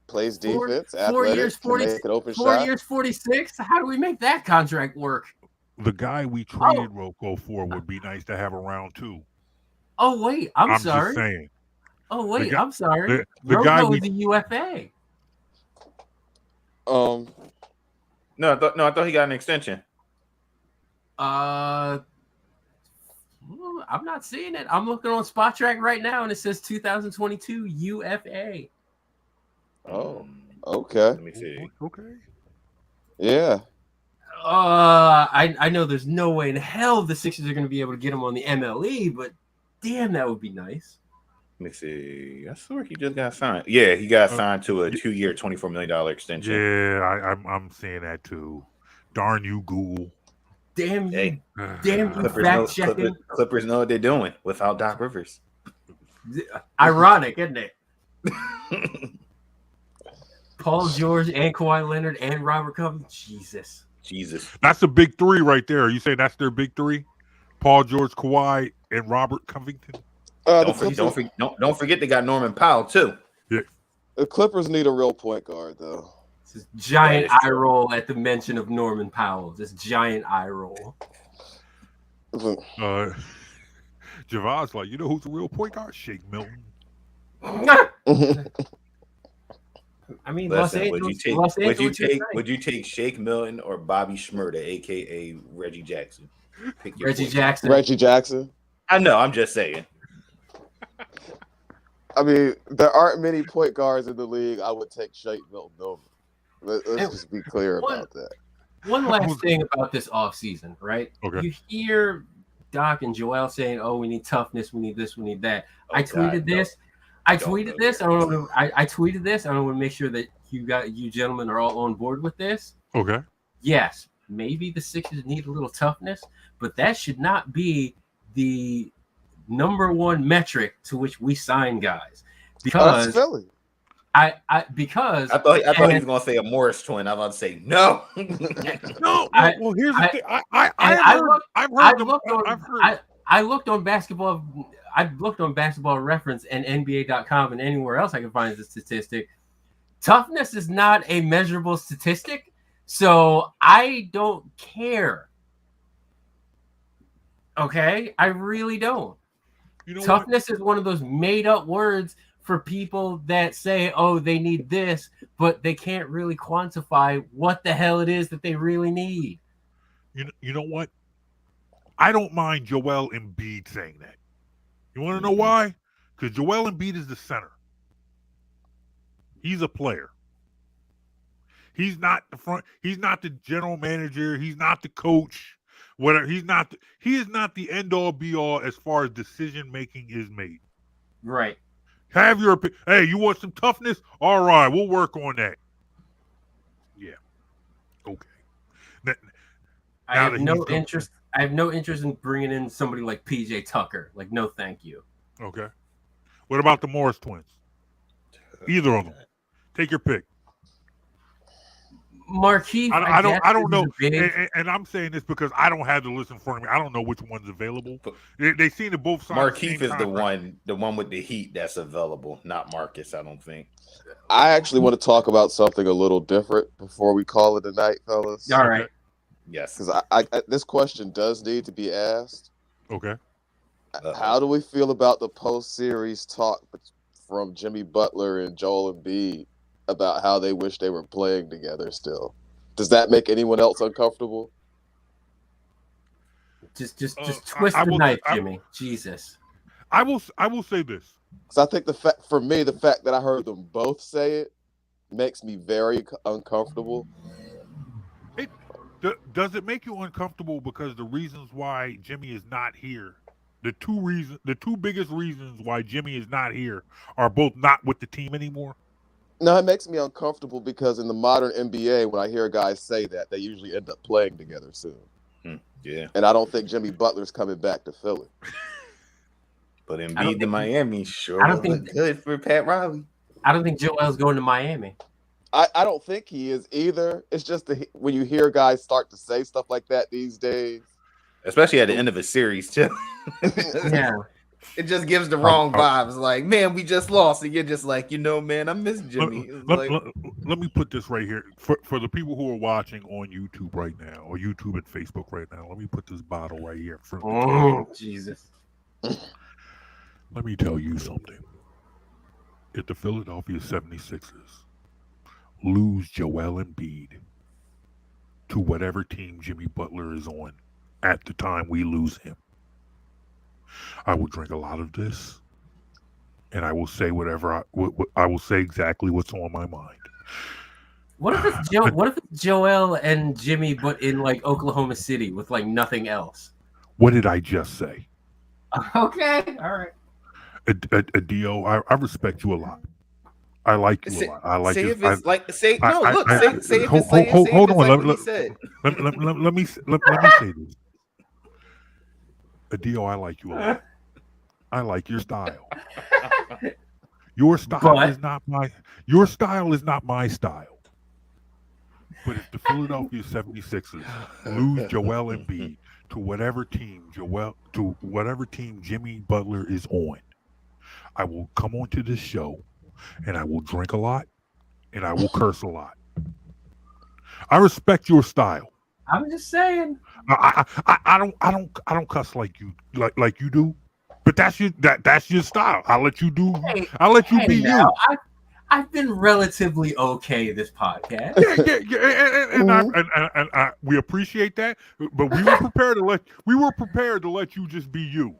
Plays defense,
4 years, 40, 4 years, 46. How do we make that contract work?
The guy we traded Rocco for would be nice to have around too.
Oh wait, I'm sorry.
Just saying.
Oh wait, I'm sorry.
The guy
was a UFA.
No, I thought he got an extension.
I'm not seeing it. I'm looking on Spot Track right now, and it says 2022 UFA.
Oh, okay.
Let me see.
Okay.
Yeah.
I know there's no way in hell the Sixers are going to be able to get him on the MLE, but damn, that would be nice.
Let me see. I swear he just got signed. Yeah, he got signed to a 2-year, $24 million extension.
Yeah, I'm seeing that too. Darn you, Google.
Damn you!
Hey,
damn you! Fact checking.
Clippers know what they're doing without Doc Rivers.
Ironic, isn't it? Paul George and Kawhi Leonard and Robert Covington. Jesus.
That's a big 3 right there. Are you saying that's their big 3? Paul George, Kawhi, and Robert Covington.
Don't forget they got Norman Powell too.
Yeah.
The Clippers need a real point guard though.
This giant eye roll at the mention of Norman Powell. This giant eye roll.
Javan's like, you know who's the real point guard? Shake Milton.
I mean,
listen, would you take Shake Milton or Bobby Shmurda, aka Reggie Jackson? Pick your
Reggie Jackson.
Reggie Jackson.
I know. I'm just saying.
I mean, there aren't many point guards in the league. I would take Shake Milton over. Let's just be clear about that.
One last thing about this offseason, right?
Okay.
You hear Doc and Joel saying, "Oh, we need toughness, we need this, we need that." I tweeted this. I tweeted this. I tweeted this. I want to make sure that you gentlemen are all on board with this.
Okay.
Yes, maybe the Sixers need a little toughness, but that should not be the number one metric to which we sign guys. Because
Philly.
I thought
he was gonna say a Morris twin. I was about to say no.
No. Well, here's the thing.
I looked on basketball. I've looked on Basketball Reference and NBA.com and anywhere else I can find the statistic. Toughness is not a measurable statistic, so I don't care. Okay, I really don't. Toughness is one of those made-up words for people that say, "Oh, they need this," but they can't really quantify what the hell it is that they really need.
You know what? I don't mind Joel Embiid saying that. You want to know why? Because Joel Embiid is the center. He's a player. He's not the front. He's not the general manager. He's not the coach. Whatever. He is not the end all be all as far as decision making is made.
Right.
Have your opinion. Hey, you want some toughness? All right, we'll work on that. Yeah. Okay.
I
Now
have
that
no
he's done-
interest. I have no interest in bringing in somebody like PJ Tucker. Like, no, thank you.
Okay. What about the Morris twins? Either of them. Take your pick.
Markeith,
I don't know,
Big...
and I'm saying this because I don't have the list in front of me. I don't know which one's available. They seem to both sign.
Markeith is the one with the heat that's available, not Marcus. I don't think.
I actually want to talk about something a little different before we call it a night, fellas.
All right.
Yes.
Because I this question does need to be asked.
Okay.
How do we feel about the post-series talk from Jimmy Butler and Joel Embiid about how they wish they were playing together still? Does that make anyone else uncomfortable?
Just twist the knife, Jimmy. Jesus.
I will say this.
Because I think the fact that I heard them both say it makes me very uncomfortable.
Does it make you uncomfortable because the reasons why Jimmy is not here, the two biggest reasons why Jimmy is not here are both not with the team anymore?
No, it makes me uncomfortable because in the modern NBA, when I hear guys say that, they usually end up playing together soon.
Yeah.
And I don't think Jimmy Butler's coming back to Philly.
But Embiid to Miami sure look good for Pat Riley.
I don't think Joel's going to Miami.
I don't think he is either. It's just when you hear guys start to say stuff like that these days.
Especially at the end of a series, too.
Yeah.
It just gives the wrong vibes. Like, man, we just lost. And you're just like, man, I miss Jimmy.
Let me put this right here. For the people who are watching on YouTube right now, or YouTube and Facebook right now, let me put this bottle right here in front of the camera.
Jesus.
Let me tell you something. If the Philadelphia 76ers lose Joel Embiid to whatever team Jimmy Butler is on at the time we lose him, I will drink a lot of this, and I will say whatever I will say exactly what's on my mind.
What if it's Joel and Jimmy, but in like Oklahoma City with like nothing else?
What did I just say?
Okay, all right.
Adio, I respect you a lot. I like you a lot. I like
say
you.
If it's like say
I,
no.
I,
Look,
I,
say
I,
if it's
hold,
like,
hold, hold on.
Like what he said.
Let me say this. Adio, I like you a lot. I like your style. Your style is not my style. But if the Philadelphia 76ers lose Joel Embiid to whatever team Jimmy Butler is on, I will come onto this show and I will drink a lot and I will curse a lot. I respect your style.
I'm just saying.
I don't cuss like you you do, but that's your style. I'll let you do. I'll let you be you.
I've been relatively okay this podcast.
And we appreciate that, but we were prepared to let you just be you.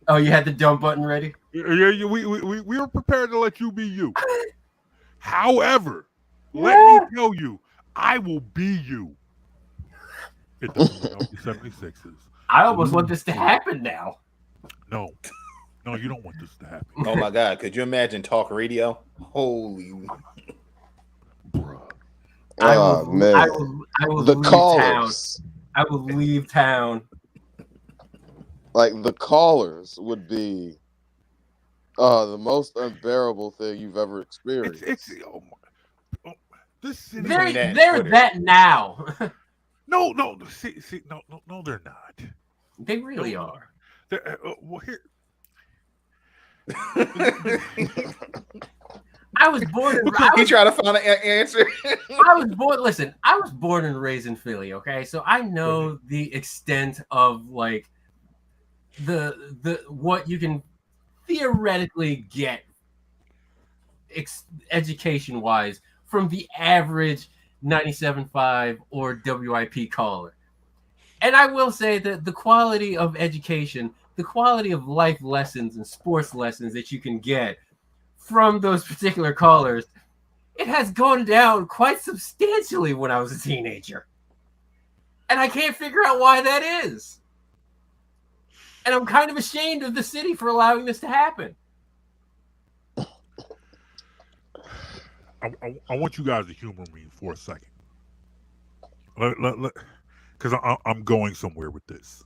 Oh, you had the dump button ready?
Yeah, we were prepared to let you be you. However, let me tell you, I will be you. At the 76ers.
I almost want this to happen now.
No, you don't want this to happen.
Oh my God! Could you imagine talk radio? Holy,
bruh!
Man!
I will
the
leave
callers.
Town. I will leave town.
Like the callers would be the most unbearable thing you've ever experienced.
This city.
They're that now.
No, see, no, they're not.
They really are.
Well, here.
I was born.
He tried to find an answer.
I was born. Listen, I was born and raised in Philly. Okay, so I know the extent of like the what you can theoretically get education wise from the average 97.5 or WIP caller. And I will say that the quality of education, the quality of life lessons and sports lessons that you can get from those particular callers, it has gone down quite substantially when I was a teenager. And I can't figure out why that is. And I'm kind of ashamed of the city for allowing this to happen.
I want you guys to humor me for a second. because I'm going somewhere with this.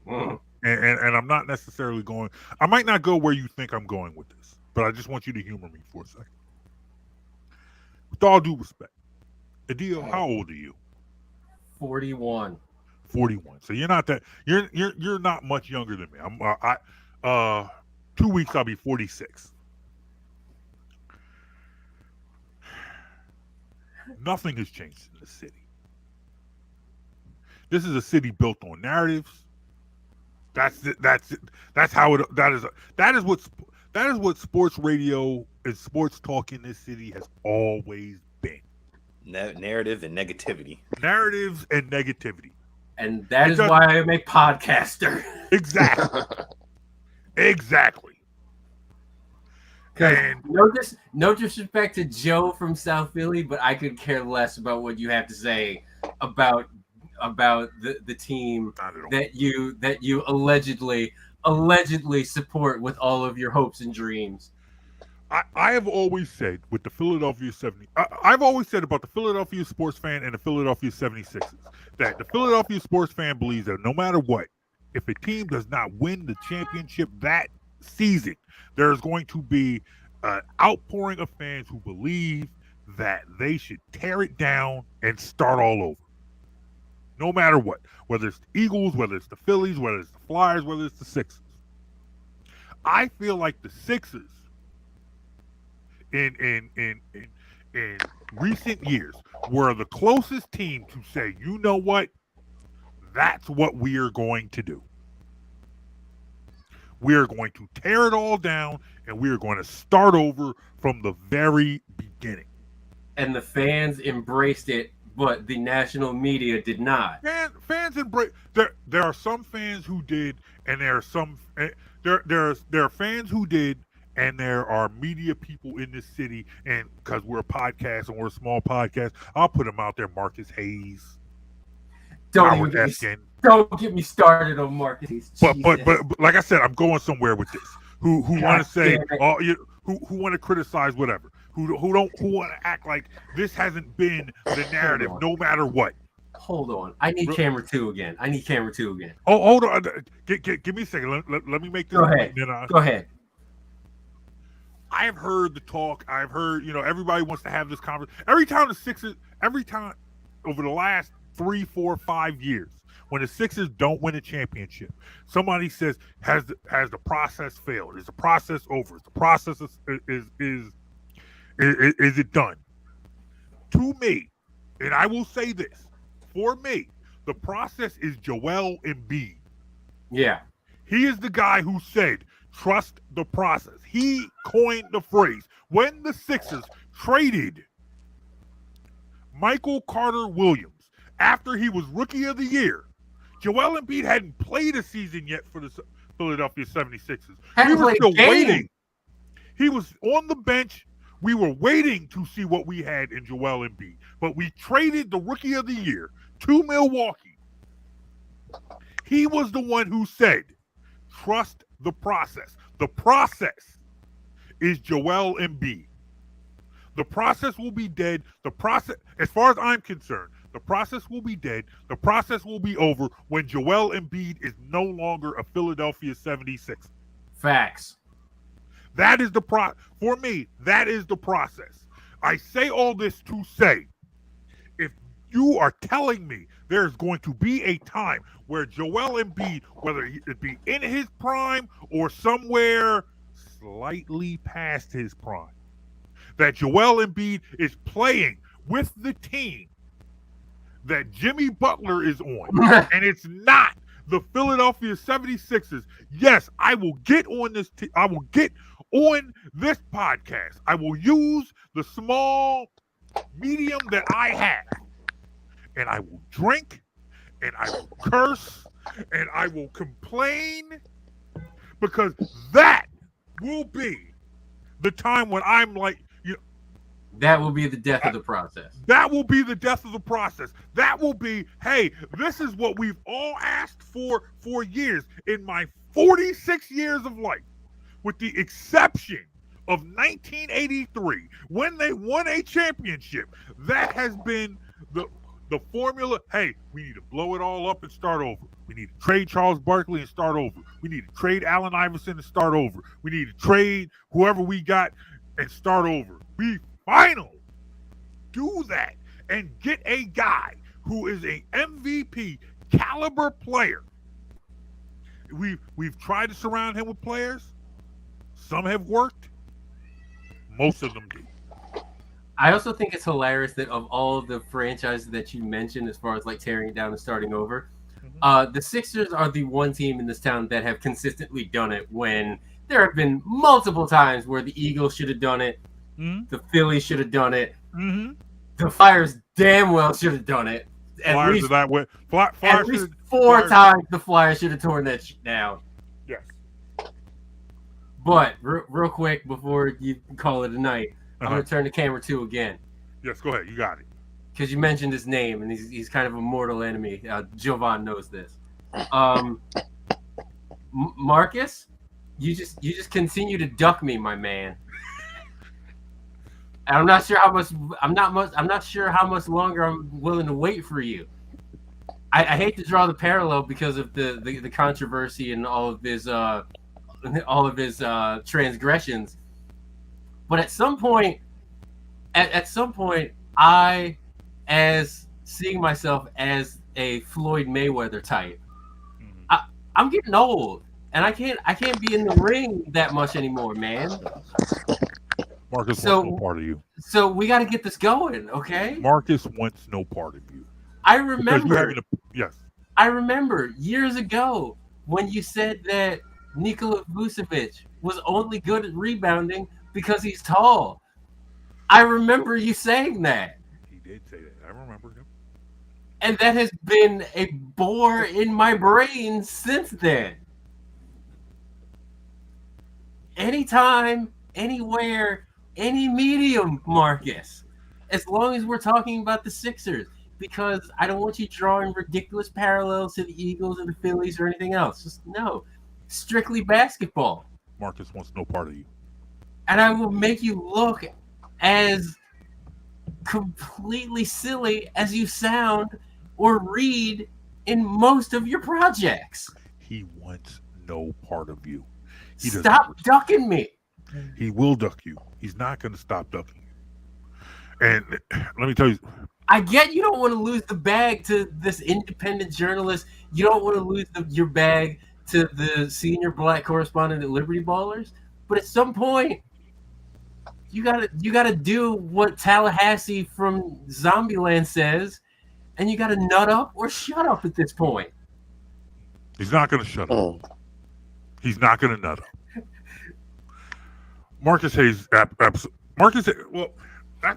Mm.
And I'm not necessarily going. I might not go where you think I'm going with this, but I just want you to humor me for a second. With all due respect, Adio, how old are you?
41.
41. So you're not that. You're not much younger than me. 2 weeks I'll be 46. Nothing has changed in the city. This is a city built on narratives. That's it. That's how it. That is what sports radio and sports talk in this city has always been.
Narrative and negativity.
Narratives and negativity.
And that is why I'm a podcaster.
Exactly. Exactly. And
no disrespect to Joe from South Philly, but I could care less about what you have to say about the team that you allegedly support with all of your hopes and dreams.
I have always said with the Philadelphia 70, I've always said about the Philadelphia sports fan and the Philadelphia 76ers that the Philadelphia sports fan believes that no matter what, if a team does not win the championship that season, there's going to be an outpouring of fans who believe that they should tear it down and start all over. No matter what, whether it's the Eagles, whether it's the Phillies, whether it's the Flyers, whether it's the Sixers. I feel like the Sixers in recent years were the closest team to say, you know what? That's what we are going to do. We are going to tear it all down and we are going to start over from the very beginning.
And the fans embraced it, but the national media did not.
Fans embrace. There are some fans who did, and there are some there are fans who did, and there are media people in this city. And because we're a podcast and we're a small podcast, I'll put them out there. Marcus Hayes,
Don't get me started on Marcus Hayes.
But like I said, I'm going somewhere with this. Who want to say who want to criticize whatever. Who want to act like this hasn't been the narrative no matter what.
Hold on. I need camera 2 again.
Oh, hold on. Give me a second. Let me make this.
Go ahead. Go ahead.
I've heard the talk. I've heard, everybody wants to have this conversation. Every time over the last 3, 4, 5 years, when the Sixers don't win a championship, somebody says, has the process failed? Is the process over? Is the process is it done? To me, and I will say this, for me, the process is Joel Embiid.
Yeah.
He is the guy who said, trust the process. He coined the phrase. When the Sixers traded Michael Carter-Williams after he was Rookie of the Year, Joel Embiid hadn't played a season yet for the Philadelphia 76ers. We were still waiting. He was on the bench. We were waiting to see what we had in Joel Embiid. But we traded the Rookie of the Year to Milwaukee. He was the one who said, trust the process. The process is Joel Embiid. The process will be dead. The process, as far as I'm concerned, the process will be dead. The process will be over when Joel Embiid is no longer a Philadelphia 76er.
Facts.
That is for me, that is the process. I say all this to say, if you are telling me there's going to be a time where Joel Embiid, whether it be in his prime or somewhere slightly past his prime, that Joel Embiid is playing with the team that Jimmy Butler is on, and it's not the Philadelphia 76ers, yes, I will get on this. I will get on this podcast. I will use the small medium that I have, and I will drink, and I will curse, and I will complain, because that will be the time when I'm like,
that will be the death of the process.
That will be the death of the process. That will be, hey, this is what we've all asked for years. In my 46 years of life, with the exception of 1983, when they won a championship, that has been The formula, hey, we need to blow it all up and start over. We need to trade Charles Barkley and start over. We need to trade Allen Iverson and start over. We need to trade whoever we got and start over. We finally do that and get a guy who is a MVP caliber player. We've tried to surround him with players. Some have worked. Most of them do.
I also think it's hilarious that of all the franchises that you mentioned, as far as like tearing it down and starting over, the Sixers are the one team in this town that have consistently done it. When there have been multiple times where the Eagles should have done it, the Phillies should have done it, the Flyers damn well should have done it.
Flyers least, are that way.
At least four times the Flyers should have torn that shit down.
Yes.
But real quick before you call it a night, I'm going to turn the camera to again.
Yes, go ahead. You got it.
Because you mentioned his name, and he's kind of a mortal enemy. Jovan knows this. Marcus, you just continue to duck me, my man. And I'm not sure how much longer I'm willing to wait for you. I hate to draw the parallel because of the controversy and all of his transgressions. But at some point, I, as seeing myself as a Floyd Mayweather type, I'm getting old, and I can't be in the ring that much anymore, man.
Marcus wants no part of you.
So we got to get this going, okay?
Marcus wants no part of you.
I remember.
Yes.
I remember years ago when you said that Nikola Vucevic was only good at rebounding because he's tall. I remember you saying that.
He did say that. I remember him.
And that has been a bore in my brain since then. Anytime, anywhere, any medium, Marcus. As long as we're talking about the Sixers. Because I don't want you drawing ridiculous parallels to the Eagles or the Phillies or anything else. Just no. Strictly basketball.
Marcus wants no part of you.
And I will make you look as completely silly as you sound or read in most of your projects.
He wants no part of you.
Stop ducking me.
He will duck you. He's not going to stop ducking you. And let me tell you.
I get you don't want to lose the bag to this independent journalist. You don't want to lose your bag to the senior black correspondent at Liberty Ballers. But at some point, you gotta do what Tallahassee from Zombieland says, and you gotta nut up or shut up at this point.
He's not gonna shut up. He's not gonna nut up. Marcus Hayes, Marcus. Well,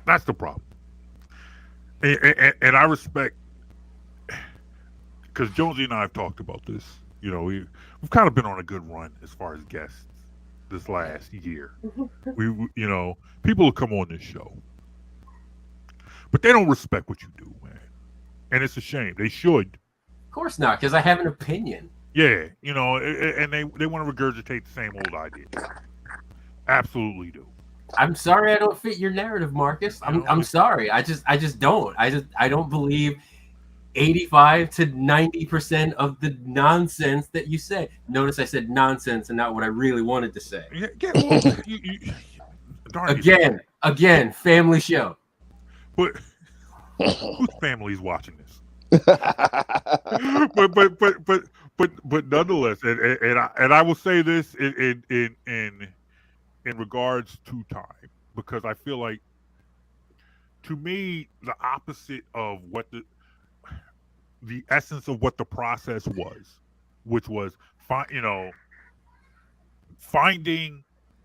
that's the problem. And I respect, because Jonesy and I have talked about this. You know, we've kind of been on a good run as far as guests this last year. You know, people will come on this show, but they don't respect what you do, man. And it's a shame. They should.
Of course not, because I have an opinion.
Yeah, you know, and they want to regurgitate the same old ideas. Absolutely do.
I'm sorry I don't fit your narrative, Marcus. I'm sorry. I just don't. I don't believe 85 to 90% of the nonsense that you say. Notice I said nonsense and not what I really wanted to say. Again, family show.
But whose family is watching this? but nonetheless, and I will say this in regards to time, because I feel like, to me, the opposite of what the essence of what the process was, which was finding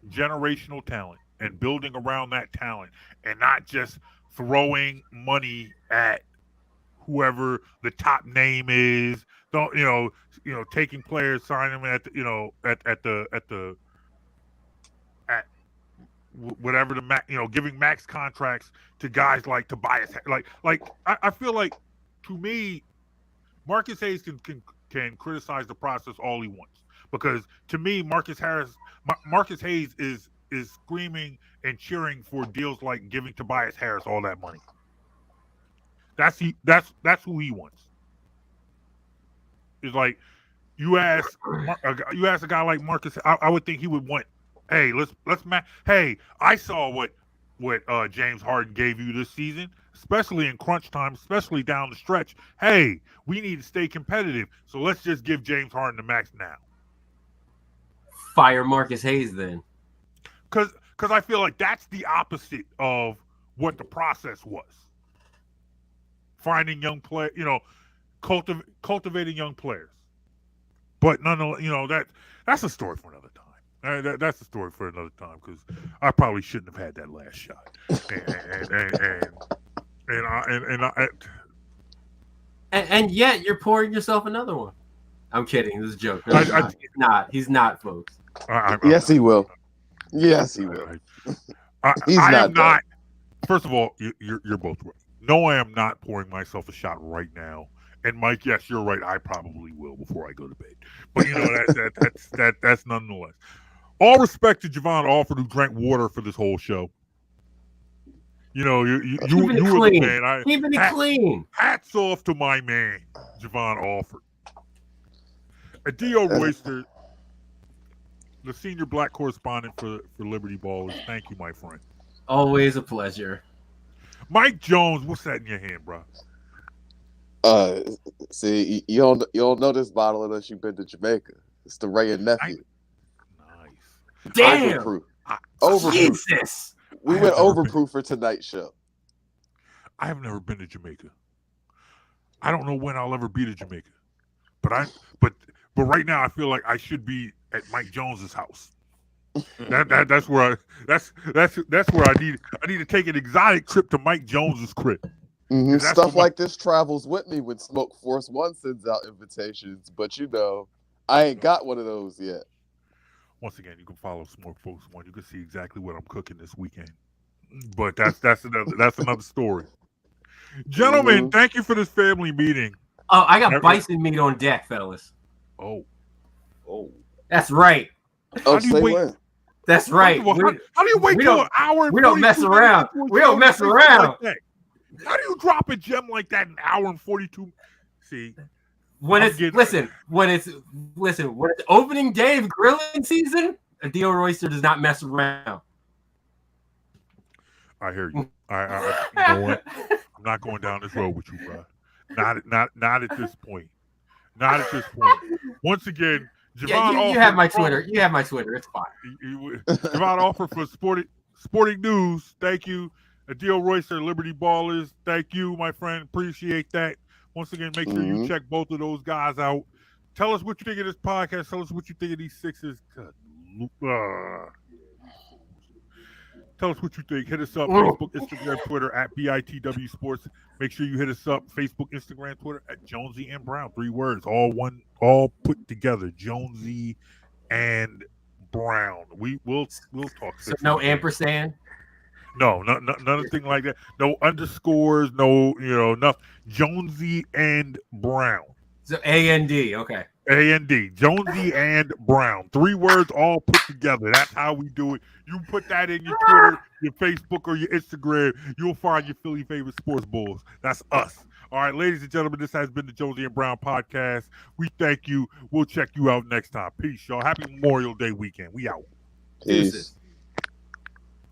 generational talent and building around that talent, and not just throwing money at whoever the top name is. Don't taking players, signing them at whatever giving max contracts to guys like Tobias. I feel like, to me, Marcus Hayes can criticize the process all he wants, because to me, Marcus Hayes is screaming and cheering for deals like giving Tobias Harris all that money. That's who he wants. It's like you ask a guy like Marcus. I would think he would want. Hey, let's Hey, I saw what James Harden gave you this season, especially in crunch time, especially down the stretch. Hey, we need to stay competitive, so let's just give James Harden the max now.
Fire Marcus Hayes then.
Because I feel like that's the opposite of what the process was. Finding young players, cultivating young players. But nonetheless, that's a story for another time. That's a story for another time because I probably shouldn't have had that last shot.
And yet you're pouring yourself another one. I'm kidding. This is a joke. He's not, folks.
Yes, he will. Yes, he will. He's not.
First of all, you're both right. No, I am not pouring myself a shot right now. And Mike, yes, you're right. I probably will before I go to bed. But that's nonetheless. All respect to Jovan Alford, who drank water for this whole show. You were the man.
Keeping it clean.
Hats off to my man, Jovan Alford. Adio Roysters, the senior black correspondent for Liberty Ballers. Thank you, my friend.
Always a pleasure.
Mike Jones, what's that in your hand, bro?
See, you don't know this bottle unless you've been to Jamaica. It's the Ray and Nephew.
Nice.
Damn.
Overproof.
Jesus.
We went overproof for tonight's show.
I have never been to Jamaica. I don't know when I'll ever be to Jamaica, but right now I feel like I should be at Mike Jones's house. That's where I need to take an exotic trip to Mike Jones's crib.
Mm-hmm. Stuff like this travels with me when Smoke Force One sends out invitations, but I ain't got one of those yet.
Once again, you can follow Smoke Force One. You can see exactly what I'm cooking this weekend. But that's another story. Gentlemen, thank you for this family meeting.
Oh, I got bison meat on deck, fellas.
Oh,
that's right.
Oh, say when?
That's right.
How do you wait till an hour?
We don't mess around. We don't mess around.
Like how do you drop a gem like that in an hour and 42? See,
when it's opening day of grilling season, Adio Royster does not mess around.
I hear you. You know what? I'm not going down this road with you, bro. Not at this point. Not at this point. Once again, Jovan
you have my Twitter. You have my Twitter. It's fine.
Jovan Alford for Sporting News. Thank you. Adio Royster, Liberty Ballers. Thank you, my friend. Appreciate that. Once again, make sure you check both of those guys out. Tell us what you think of this podcast. Tell us what you think of these Sixers. Tell us what you think. Hit us up. Facebook, Instagram, Twitter at BITW Sports. Make sure you hit us up. Facebook, Instagram, Twitter at Jonesy and Brown. 3 words. All put together. Jonesy and Brown. We'll talk.
So no ampersand?
No, nothing like that. No underscores, no, nothing. Jonesy and Brown.
So A-N-D, okay.
A-N-D, Jonesy and Brown. 3 words all put together. That's how we do it. You put that in your Twitter, your Facebook, or your Instagram, you'll find your Philly favorite sports bulls. That's us. All right, ladies and gentlemen, this has been the Jonesy and Brown podcast. We thank you. We'll check you out next time. Peace, y'all. Happy Memorial Day weekend. We out.
Peace.